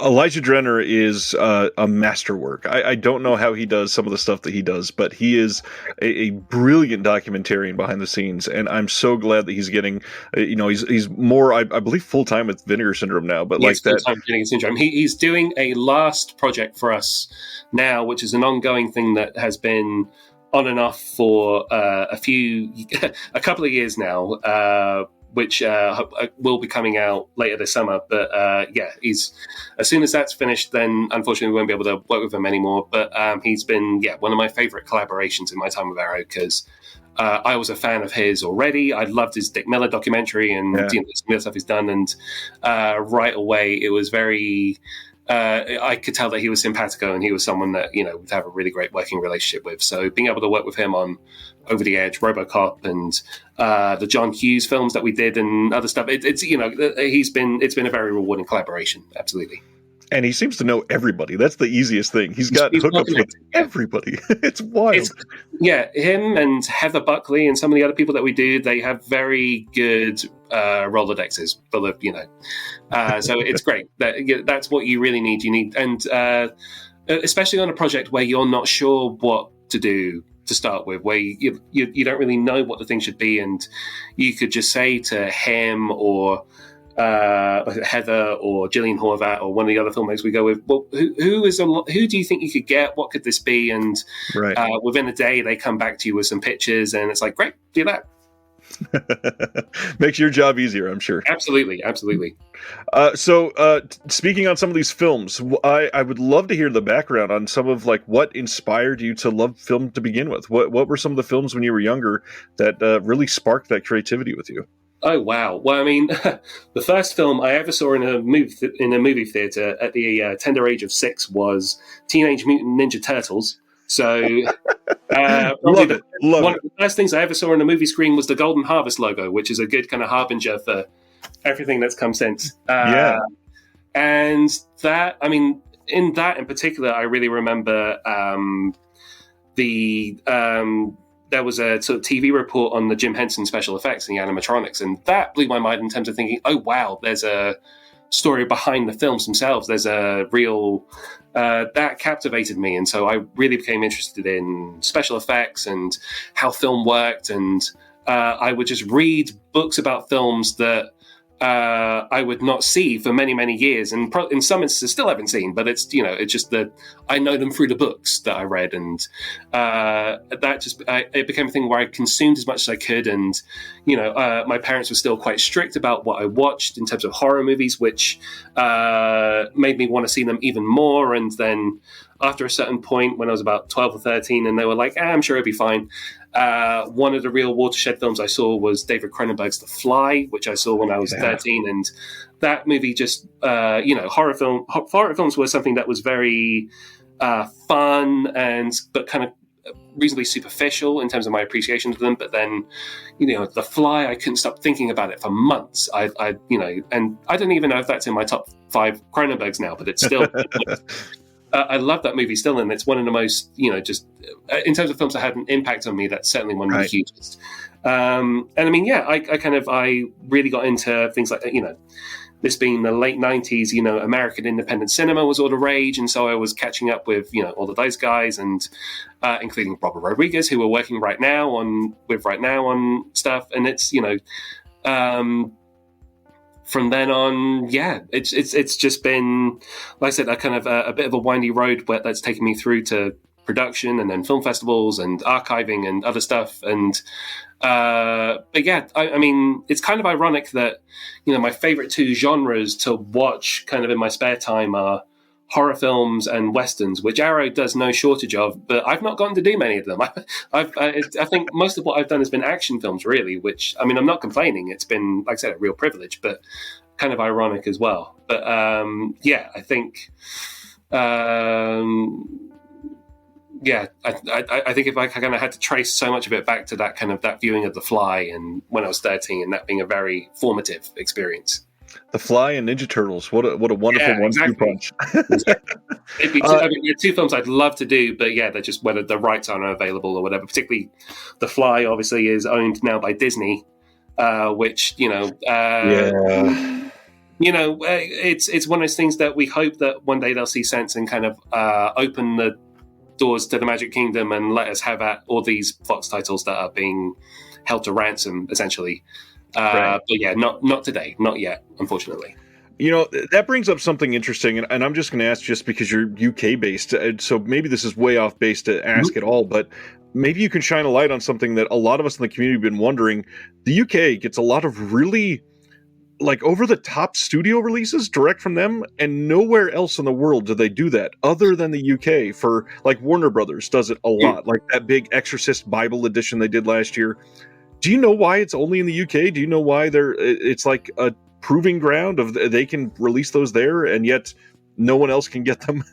Elijah Drenner is a masterwork. I don't know how he does some of the stuff that he does, but he is a brilliant documentarian behind the scenes, and I'm so glad that he's getting, he's more, I believe, full time with Vinegar Syndrome now. But yes, like that, Vinegar Syndrome. He's doing a last project for us now, which is an ongoing thing that has been on and off for a couple of years now. Which will be coming out later this summer. But he's, as soon as that's finished, then unfortunately we won't be able to work with him anymore. But he's been, one of my favorite collaborations in my time with Arrow, because I was a fan of his already. I loved his Dick Miller documentary and some of the stuff he's done. And right away, it was very... I could tell that he was simpatico, and he was someone that would have a really great working relationship with. So being able to work with him on Over the Edge, Robocop, and the John Hughes films that we did, and other stuff, it's been a very rewarding collaboration. Absolutely. And he seems to know everybody. That's the easiest thing. He's got hookups with everybody. It's wild. Him and Heather Buckley and some of the other people that we do, they have very good Rolodexes full of, so it's great. That's what you really need. You need, and especially on a project where you're not sure what to do to start with, where you don't really know what the thing should be, and you could just say to him or Heather or Gillian Horvath or one of the other filmmakers we go with, well, who do you think you could get? What could this be? And within a day, they come back to you with some pictures, and it's like, great, do that. Makes your job easier, I'm sure. Absolutely. So speaking on some of these films, I would love to hear the background on some of what inspired you to love film to begin with. What were some of the films when you were younger that really sparked that creativity with you? Oh, wow. Well, I mean, the first film I ever saw in a movie theater at the tender age of 6 was Teenage Mutant Ninja Turtles. So one of the first things I ever saw on a movie screen was the Golden Harvest logo, which is a good kind of harbinger for everything that's come since. And that, I mean, in that in particular, I really remember there was a sort of TV report on the Jim Henson special effects and the animatronics, and that blew my mind in terms of thinking, oh, wow, there's a story behind the films themselves. There's a real... that captivated me, and so I really became interested in special effects and how film worked, and I would just read books about films that I would not see for many, many years, and in some instances still haven't seen, but it's just that I know them through the books that I read, and it became a thing where I consumed as much as I could, and my parents were still quite strict about what I watched in terms of horror movies, which made me want to see them even more. And then after a certain point, when I was about 12 or 13, and they were like, I'm sure it'll be fine. One of the real watershed films I saw was David Cronenberg's The Fly, which I saw when I was 13, and that movie just, horror films were something that was very fun but kind of reasonably superficial in terms of my appreciation of them. But then, The Fly, I couldn't stop thinking about it for months. And I don't even know if that's in my top 5 Cronenbergs now, but it's still. I love that movie still, and it's one of the most, just in terms of films that had an impact on me, that's certainly one of the hugest. And I mean, I really got into things like that, this being the late 90s, American independent cinema was all the rage, and so I was catching up with, all of those guys, and including Robert Rodriguez, who we're working right now on stuff, and it's, from then on, it's just been, like I said, a kind of a bit of a windy road that's taken me through to production and then film festivals and archiving and other stuff. And I mean, it's kind of ironic that my favorite 2 genres to watch kind of in my spare time are horror films and westerns, which Arrow does no shortage of, but I've not gotten to do many of them. I think most of what I've done has been action films, really, which, I mean, I'm not complaining. It's been, like I said, a real privilege, but kind of ironic as well. But I think yeah, I think if I kind of had to trace so much of it back to that viewing of The Fly, and when I was 13, and that being a very formative experience. The Fly and Ninja Turtles. What a wonderful 1-2 punch. Exactly. It'd be they're two films I'd love to do, but yeah, they're just whether the rights aren't available or whatever. Particularly, The Fly obviously is owned now by Disney, which it's one of those things that we hope that one day they'll see sense and kind of open the doors to the Magic Kingdom and let us have all these Fox titles that are being held to ransom, essentially. Right. But yeah, not today, not yet, unfortunately. That brings up something interesting, and I'm just going to ask just because you're UK based, so maybe this is way off base to ask at all, but maybe you can shine a light on something that a lot of us in the community have been wondering. The UK gets a lot of really over-the-top studio releases direct from them, and nowhere else in the world do they do that other than the UK. For Warner Brothers does it a lot, like that big Exorcist Bible edition they did last year. Do you know why it's only in the UK? Do you know why it's like a proving ground of they can release those there and yet no one else can get them?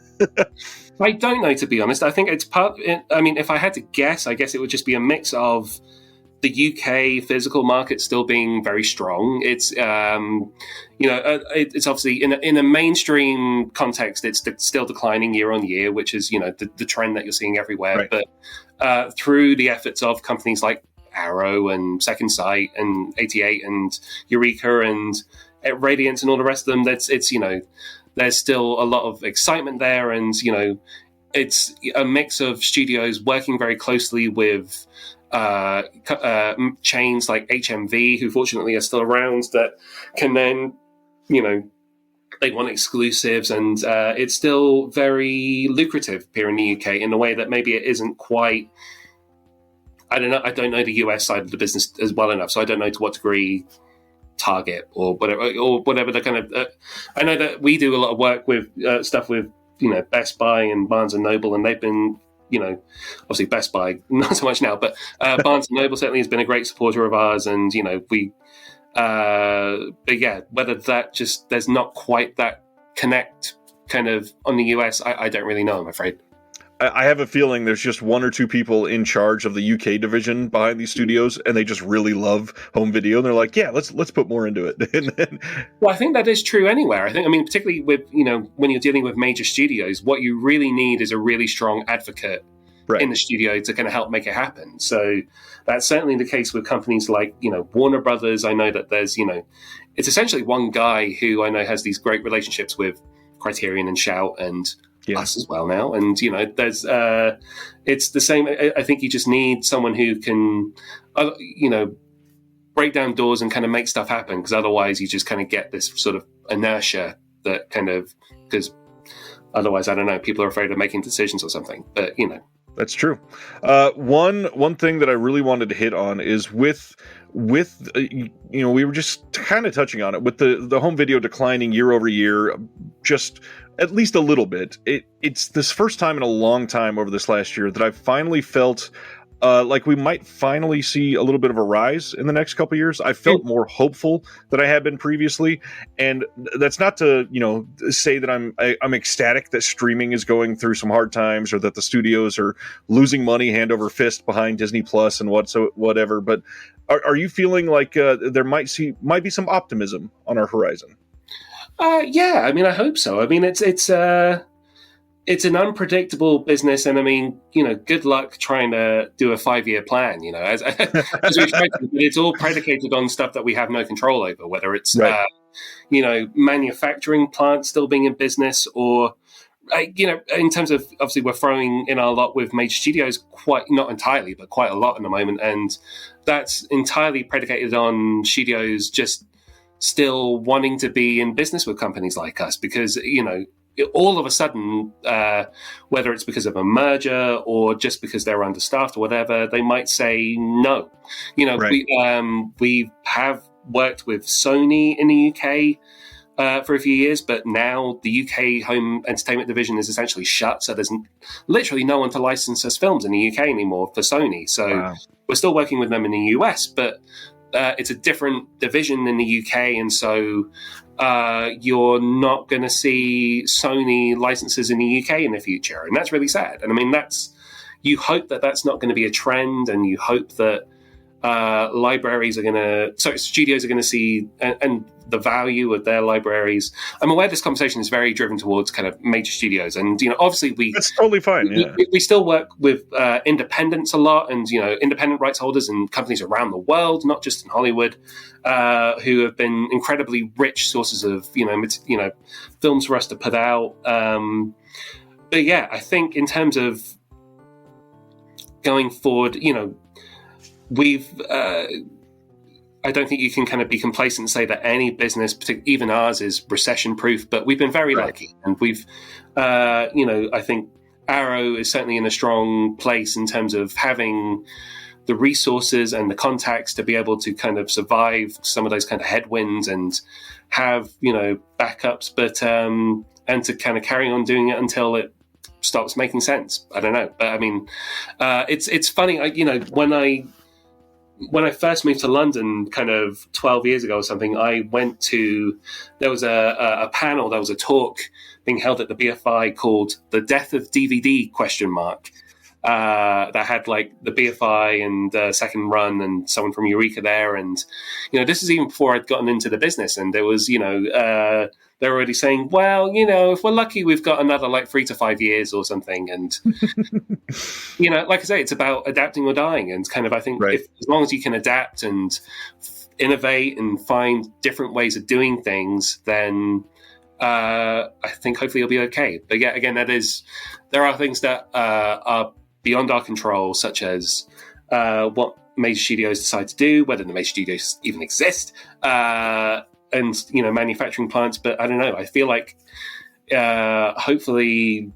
I don't know, to be honest. I think it's if I had to guess, I guess it would just be a mix of the UK physical market still being very strong. It's it's obviously in a mainstream context, it's still declining year on year, which is the trend that you're seeing everywhere. Right. But through the efforts of companies like Arrow and Second Sight and 88 and Eureka and Radiance and all the rest of them, there's still a lot of excitement there, and it's a mix of studios working very closely with chains like HMV, who fortunately are still around, that can then they want exclusives, and it's still very lucrative here in the UK in a way that maybe it isn't quite. I don't know the US side of the business as well enough, so I don't know to what degree Target or whatever the kind of. I know that we do a lot of work with stuff with Best Buy and Barnes and Noble, and they've been obviously Best Buy not so much now, but Barnes and Noble certainly has been a great supporter of ours, and we. But yeah, whether that just there's not quite that connect kind of on the US, I don't really know, I'm afraid. I have a feeling there's just one or two people in charge of the UK division behind these studios, and they just really love home video, and they're like, yeah, let's put more into it. Well, I think that is true anywhere. I mean, particularly with, when you're dealing with major studios, what you really need is a really strong advocate in the studio to kind of help make it happen. So that's certainly the case with companies like, Warner Brothers. I know that there's, it's essentially one guy who I know has these great relationships with Criterion and Shout and us as well now. And, there's, it's the same. I think you just need someone who can, break down doors and kind of make stuff happen, because otherwise you just kind of get this sort of inertia that kind of, because otherwise, I don't know, people are afraid of making decisions or something, but, That's true. One thing that I really wanted to hit on is with we were just kind of touching on it with the home video declining year over year, just at least a little bit. It's this first time in a long time over this last year that I've finally felt like we might finally see a little bit of a rise in the next couple of years. I felt more hopeful than I had been previously, and that's not to say that I'm ecstatic that streaming is going through some hard times or that the studios are losing money hand over fist behind Disney Plus and whatever. But are you feeling like there might be some optimism on our horizon? Yeah, I mean, I hope so. I mean, it's an unpredictable business, and I mean, good luck trying to do a 5-year plan. As we've tried to, but it's all predicated on stuff that we have no control over, whether it's manufacturing plants still being in business, or in terms of, obviously we're throwing in our lot with major studios, quite not entirely, but quite a lot in the moment, and that's entirely predicated on studios just still wanting to be in business with companies like us, because all of a sudden, whether it's because of a merger or just because they're understaffed or whatever, they might say no. We have worked with Sony in the UK for a few years, but now the UK home entertainment division is essentially shut, so there's literally no one to license us films in the UK anymore for Sony. So we're still working with them in the US, but it's a different division in the UK, and so you're not going to see Sony licenses in the UK in the future, and that's really sad. And I mean, that's you hope that that's not going to be a trend, and you hope that studios are going to see and the value of their libraries. I'm aware this conversation is very driven towards kind of major studios, and obviously that's totally fine. Yeah, we still work with independents a lot, and independent rights holders and companies around the world, not just in Hollywood, who have been incredibly rich sources of films for us to put out. But yeah, I think in terms of going forward, I don't think you can kind of be complacent and say that any business, even ours, is recession-proof. But we've been very lucky, and we've, I think Arrow is certainly in a strong place in terms of having the resources and the contacts to be able to kind of survive some of those kind of headwinds and have backups, but and to kind of carry on doing it until it stops making sense. I don't know, but I mean, it's funny. When I first moved to London kind of 12 years ago or something, I went to, there was a panel, there was a talk being held at the BFI called The Death of DVD ? That had like the BFI and Second Run and someone from Eureka there. And, this is even before I'd gotten into the business. And there was, they're already saying, well, if we're lucky, we've got another like 3 to 5 years or something. And, like I say, it's about adapting or dying. And kind of, I think as long as you can adapt and innovate and find different ways of doing things, then I think hopefully you'll be okay. But yeah, again, there are things that are beyond our control, such as what major studios decide to do, whether the major studios even exist, and manufacturing plants. But I don't know. I feel like hopefully,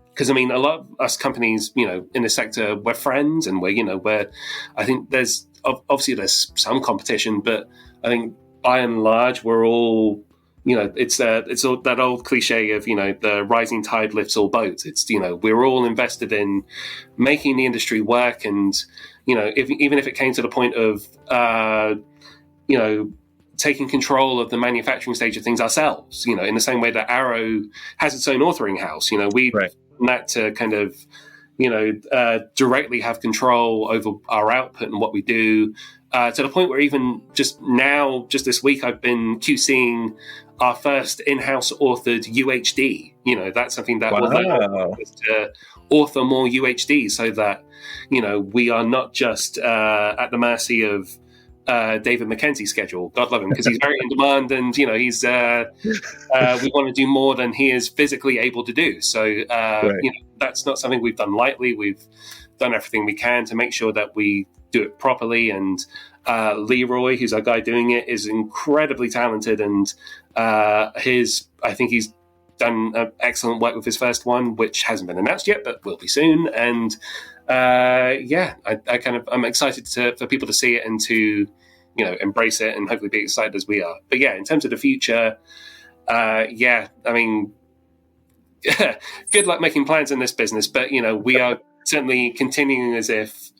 because I mean, a lot of us companies, in the sector, we're friends, and we're I think there's some competition, but I think by and large we're all. It's that old cliche of the rising tide lifts all boats. It's we're all invested in making the industry work, and even if it came to the point of taking control of the manufacturing stage of things ourselves, in the same way that Arrow has its own authoring house, we've done that to kind of directly have control over our output and what we do, to the point where even just this week, I've been QCing our first in-house authored UHD. That's something that will allow us to author more UHD, so that we are not just at the mercy of David Mackenzie's schedule. God love him, because he's very in demand, and he's we want to do more than he is physically able to do. So that's not something we've done lightly. We've done everything we can to make sure that we do it properly, and Leroy, who's our guy doing it, is incredibly talented, and I think he's done excellent work with his first one, which hasn't been announced yet, but will be soon. And I'm excited for people to see it and to embrace it and hopefully be excited as we are. But yeah, in terms of the future, I mean, good luck making plans in this business, but we are certainly continuing as if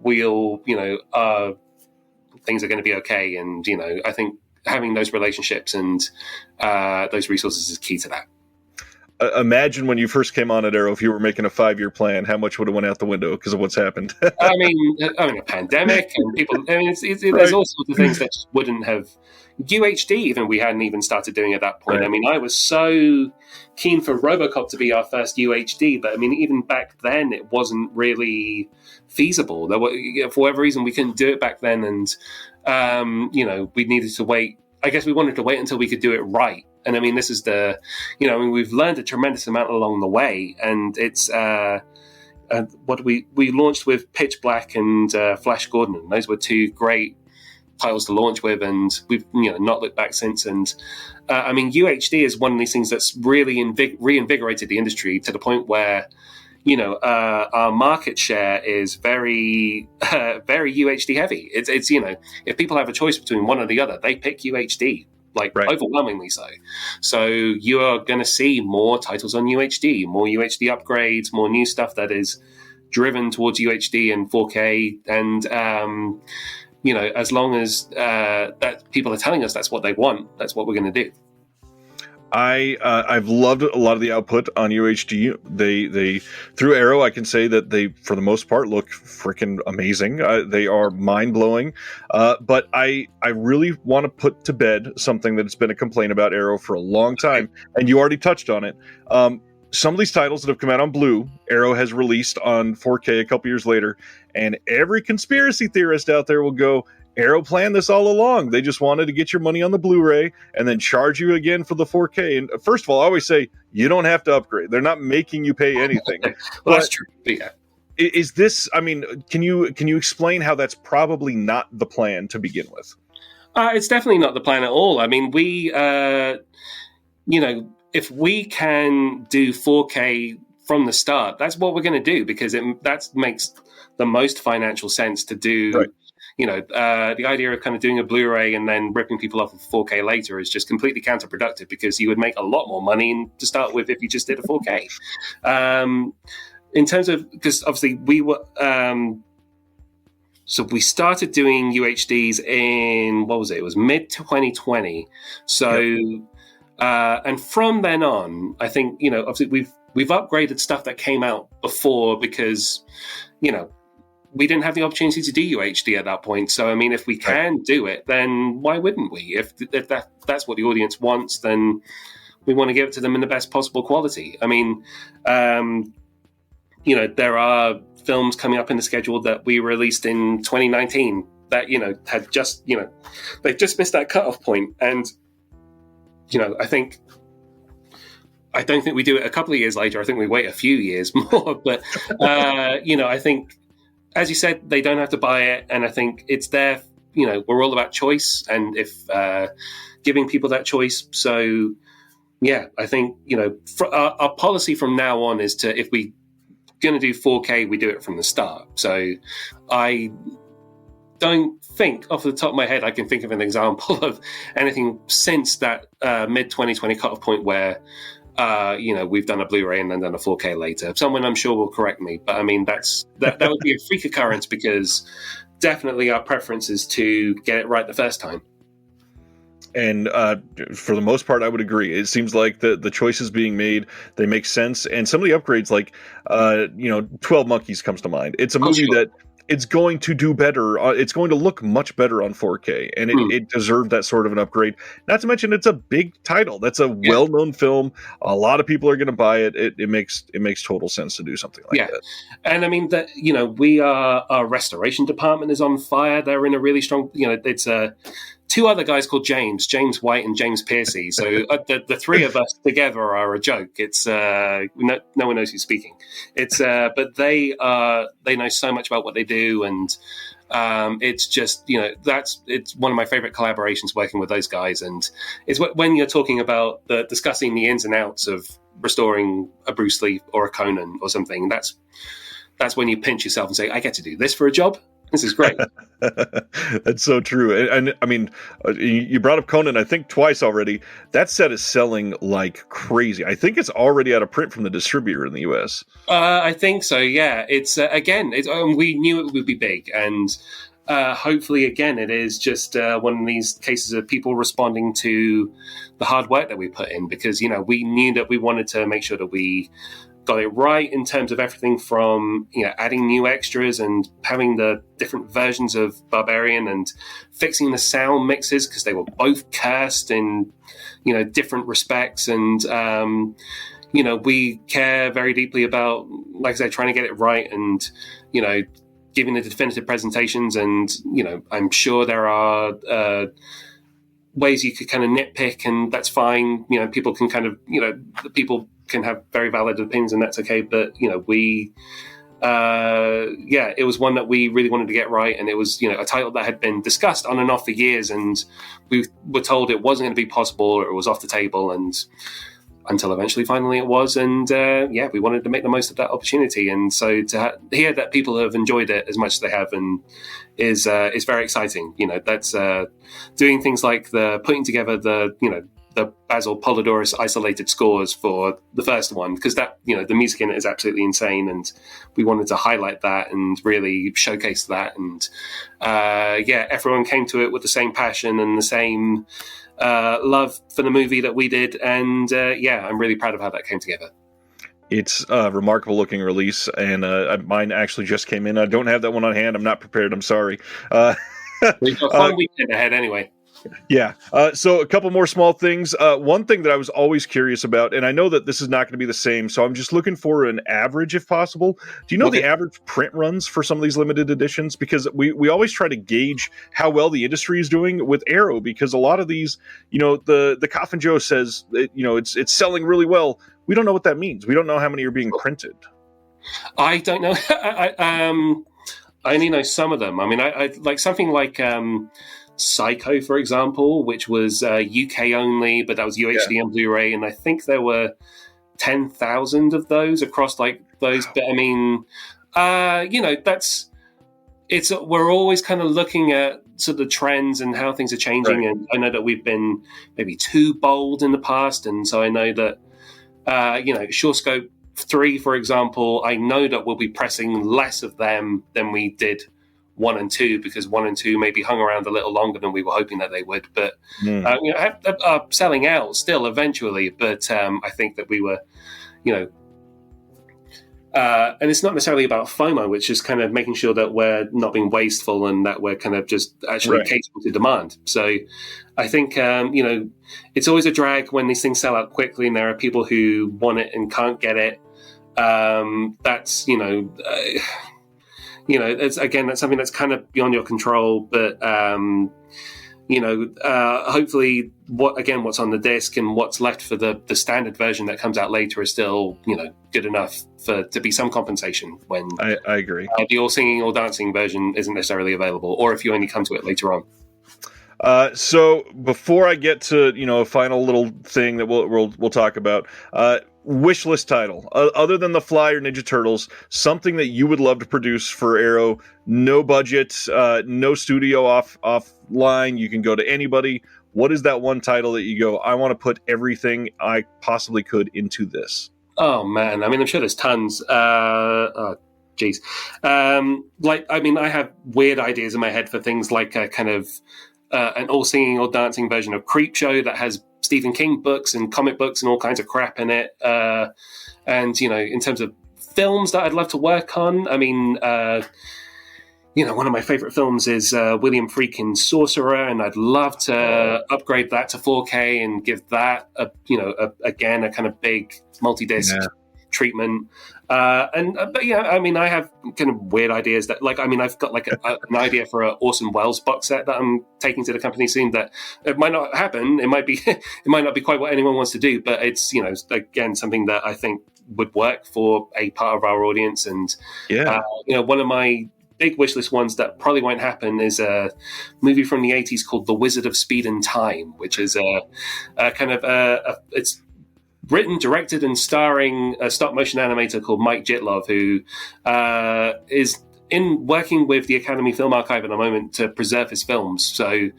we'll things are going to be okay. And I think having those relationships and those resources is key to that. Imagine when you first came on at Arrow, if you were making a 5-year plan, how much would have went out the window because of what's happened? I mean, a pandemic and people. I mean, there's all sorts of things that just wouldn't have. UHD, even we hadn't even started doing at that point. Right. I mean, I was so keen for Robocop to be our first UHD, but I mean, even back then, it wasn't really feasible. For whatever reason, we couldn't do it back then, and we needed to wait. I guess we wanted to wait until we could do it right. And I mean, this is we've learned a tremendous amount along the way, and it's what we launched with Pitch Black and Flash Gordon, and those were two great titles to launch with, and we've not looked back since. And I mean, UHD is one of these things that's really reinvigorated the industry to the point where our market share is very very UHD heavy. It's if people have a choice between one or the other, they pick UHD. Overwhelmingly so. So you are going to see more titles on UHD, more UHD upgrades, more new stuff that is driven towards UHD and 4K. And, as long as that people are telling us that's what they want, that's what we're going to do. I've loved a lot of the output on UHD. They through Arrow, I can say that they, for the most part, look freaking amazing. They are mind blowing. But I really want to put to bed something that's been a complaint about Arrow for a long time, and you already touched on it. Some of these titles that have come out on Blue, Arrow has released on 4K a couple years later, and every conspiracy theorist out there will go, Arrow planned this all along. They just wanted to get your money on the Blu-ray and then charge you again for the 4K. And first of all, I always say, you don't have to upgrade. They're not making you pay anything. Well, that's true. Yeah. Is this, I mean, can you explain how that's probably not the plan to begin with? It's definitely not the plan at all. I mean, we, if we can do 4K from the start, that's what we're going to do, because that makes the most financial sense to do. Right. The idea of kind of doing a Blu-ray and then ripping people off of 4K later is just completely counterproductive, because you would make a lot more money to start with if you just did a 4K. In terms of, because obviously we were, so we started doing UHDs in, what was it? It was mid 2020. So, yep. And from then on, I think, obviously we've upgraded stuff that came out before, because, we didn't have the opportunity to do UHD at that point. So, I mean, if we can do it, then why wouldn't we? If that's what the audience wants, then we want to give it to them in the best possible quality. I mean, there are films coming up in the schedule that we released in 2019 that, had just, they've just missed that cutoff point. And, I don't think we do it a couple of years later. I think we wait a few years more. But, I think, as you said, they don't have to buy it. And I think it's there, we're all about choice, and if giving people that choice. So, yeah, I think, our policy from now on is to, if we going to do 4K, we do it from the start. So I don't think, off the top of my head, I can think of an example of anything since that mid 2020 cutoff point where we've done a Blu-ray and then done a 4K later. Someone, I'm sure, will correct me, but I mean that would be a freak occurrence, because definitely our preference is to get it right the first time. And for the most part, I would agree. It seems like the choices being made, they make sense. And some of the upgrades, like 12 Monkeys comes to mind. It's a movie that it's going to do better. It's going to look much better on 4K, and it deserved that sort of an upgrade. Not to mention, it's a big title. That's a well-known film. A lot of people are going to buy it. It makes total sense to do something like that. And I mean that our restoration department is on fire. They're in a really strong. It's two other guys called James White and James Piercy. So the three of us together are a joke. It's no one knows who's speaking. It's but they know so much about what they do, and it's just it's one of my favorite collaborations, working with those guys. And it's when you're talking about discussing the ins and outs of restoring a Bruce Lee or a Conan or something. That's when you pinch yourself and say, I get to do this for a job. This is great. That's so true. And I mean, you brought up Conan, I think twice already. That set is selling like crazy. I think it's already out of print from the distributor in the US. I think so, yeah. It's, again, we knew it would be big. And hopefully, again, it is just one of these cases of people responding to the hard work that we put in. Because, we knew that we wanted to make sure that we got it right in terms of everything from adding new extras and having the different versions of Barbarian and fixing the sound mixes, because they were both cursed in different respects. And we care very deeply about, like I said, trying to get it right and giving the definitive presentations. And I'm sure there are ways you could kind of nitpick, and that's fine. People can kind of people can have very valid opinions, and that's okay. But it was one that we really wanted to get right, and it was a title that had been discussed on and off for years, and we were told it wasn't going to be possible, or it was off the table, and until eventually finally it was. And we wanted to make the most of that opportunity, and so to hear that people have enjoyed it as much as they have and is very exciting. That's doing things like the putting together the the Basil Polidorus isolated scores for the first one, because that, the music in it is absolutely insane, and we wanted to highlight that and really showcase that. And everyone came to it with the same passion and the same love for the movie that we did. And I'm really proud of how that came together. It's a remarkable looking release, and mine actually just came in. I don't have that one on hand. I'm not prepared. I'm sorry. We've got a fun weekend ahead anyway. Yeah. So a couple more small things. One thing that I was always curious about, and I know that this is not going to be the same, so I'm just looking for an average if possible. Do you know the average print runs for some of these limited editions? Because we always try to gauge how well the industry is doing with Arrow, because a lot of these, the Coffin Joe says, it's selling really well. We don't know what that means. We don't know how many are being printed. I don't know. I only know some of them. I mean, I like something like Psycho, for example, which was UK only, but that was UHD and Blu-ray, and I think there were 10,000 of those across like those. But I mean, we're always kind of looking at sort of the trends and how things are changing. Right. And I know that we've been maybe too bold in the past, and so I know that Sure Scope 3, for example, I know that we'll be pressing less of them than we did 1 and 2, because 1 and 2 maybe hung around a little longer than we were hoping that they would, but are selling out still eventually. But I think that we were, and it's not necessarily about FOMO, which is kind of making sure that we're not being wasteful and that we're kind of just actually capable to demand. So I think, it's always a drag when these things sell out quickly and there are people who want it and can't get it. That's, it's, again, that's something that's kind of beyond your control, but, hopefully what's on the disc and what's left for the standard version that comes out later is still, good enough to be some compensation when I agree. The all singing, all dancing version isn't necessarily available, or if you only come to it later on. So before I get to, a final little thing that we'll talk about, wish list title, other than The Fly or Ninja Turtles, something that you would love to produce for Arrow, no budget, no studio offline, you can go to anybody. What is that one title that you go, I want to put everything I possibly could into this? Oh man, I mean, I'm sure there's tons. I have weird ideas in my head for things like a kind of an all singing, all dancing version of Creepshow that has Stephen King books and comic books and all kinds of crap in it. And, in terms of films that I'd love to work on, I mean, one of my favorite films is William Friedkin's Sorcerer, and I'd love to upgrade that to 4K and give that a kind of big multi-disc treatment. I have kind of weird ideas that, I've got an idea for an Orson Welles box set that I'm taking to the company soon. That it might not happen. It might be, it might not be quite what anyone wants to do, but it's, again, something that I think would work for a part of our audience. And one of my big wish list ones that probably won't happen is a movie from the 80s called The Wizard of Speed and Time, which is it's written, directed, and starring a stop-motion animator called Mike Jitlov, who is working with the Academy Film Archive at the moment to preserve his films. So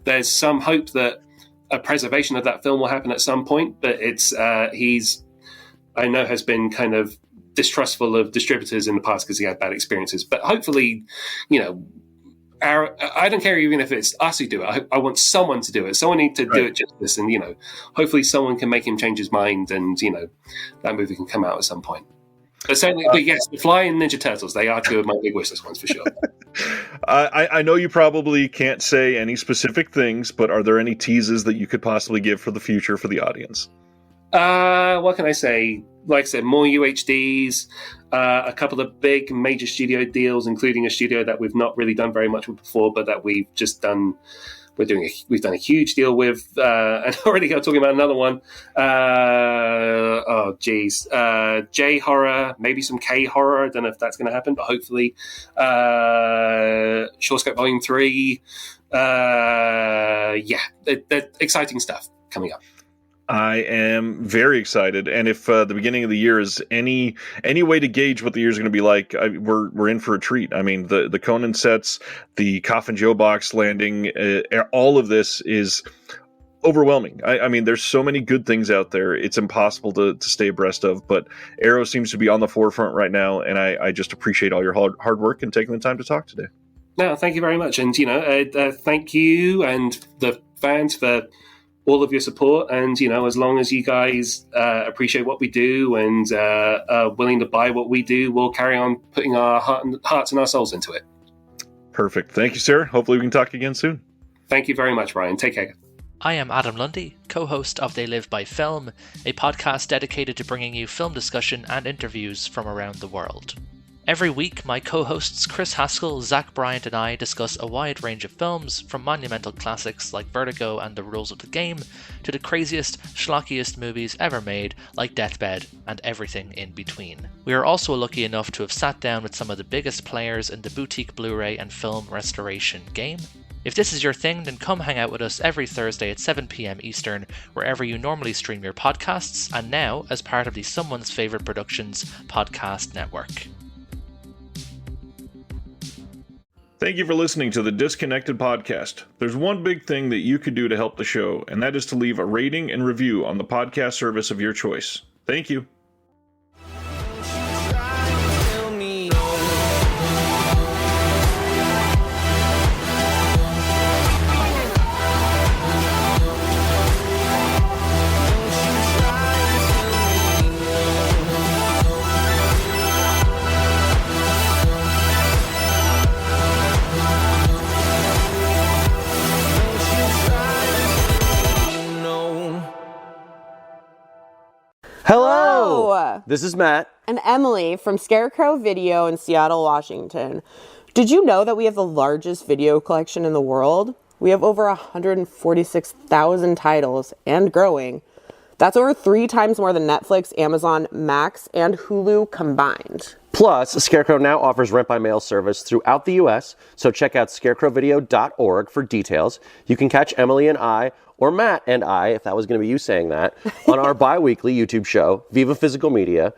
there's some hope that a preservation of that film will happen at some point, but it's I know has been kind of distrustful of distributors in the past because he had bad experiences. But hopefully, I don't care even if it's us who do it. I want someone to do it. Someone needs to do it justice, and hopefully someone can make him change his mind, and that movie can come out at some point. But certainly, but yes, The Fly and Ninja Turtles, they are two of my big wishlist ones for sure. I know you probably can't say any specific things, but are there any teases that you could possibly give for the future for the audience? What can I say? Like I said, more UHDs, a couple of big major studio deals, including a studio that we've not really done very much with before, but that we've just done. We've done a huge deal with, and already I'm talking about another one. J horror, maybe some K horror. I don't know if that's going to happen, but hopefully, Sure Scope Volume 3. Exciting stuff coming up. I am very excited, and if the beginning of the year is any way to gauge what the year is going to be like, we're in for a treat. I mean, the Conan sets, the Coffin Joe box landing, all of this is overwhelming. I mean, there's so many good things out there. It's impossible to stay abreast of, but Arrow seems to be on the forefront right now, and I just appreciate all your hard work and taking the time to talk today. No, thank you very much. And, thank you and the fans for all of your support. And, as long as you guys appreciate what we do and are willing to buy what we do, we'll carry on putting our hearts and our souls into it. Perfect. Thank you, sir. Hopefully we can talk again soon. Thank you very much, Ryan. Take care. I am Adam Lundy, co-host of They Live by Film, a podcast dedicated to bringing you film discussion and interviews from around the world. Every week, my co-hosts Chris Haskell, Zach Bryant and I discuss a wide range of films, from monumental classics like Vertigo and The Rules of the Game, to the craziest, schlockiest movies ever made like Deathbed and everything in between. We are also lucky enough to have sat down with some of the biggest players in the boutique Blu-ray and film restoration game. If this is your thing, then come hang out with us every Thursday at 7 p.m. Eastern, wherever you normally stream your podcasts, and now as part of the Someone's Favorite Productions podcast network. Thank you for listening to the Disconnected Podcast. There's one big thing that you could do to help the show, and that is to leave a rating and review on the podcast service of your choice. Thank you. Hello! This is Matt. And Emily from Scarecrow Video in Seattle, Washington. Did you know that we have the largest video collection in the world? We have over 146,000 titles and growing. That's over 3 times more than Netflix, Amazon, Max, and Hulu combined. Plus, Scarecrow now offers rent-by-mail service throughout the U.S., so check out scarecrowvideo.org for details. You can catch Emily and I, or Matt and I, if that was going to be you saying that, on our bi-weekly YouTube show, Viva Physical Media,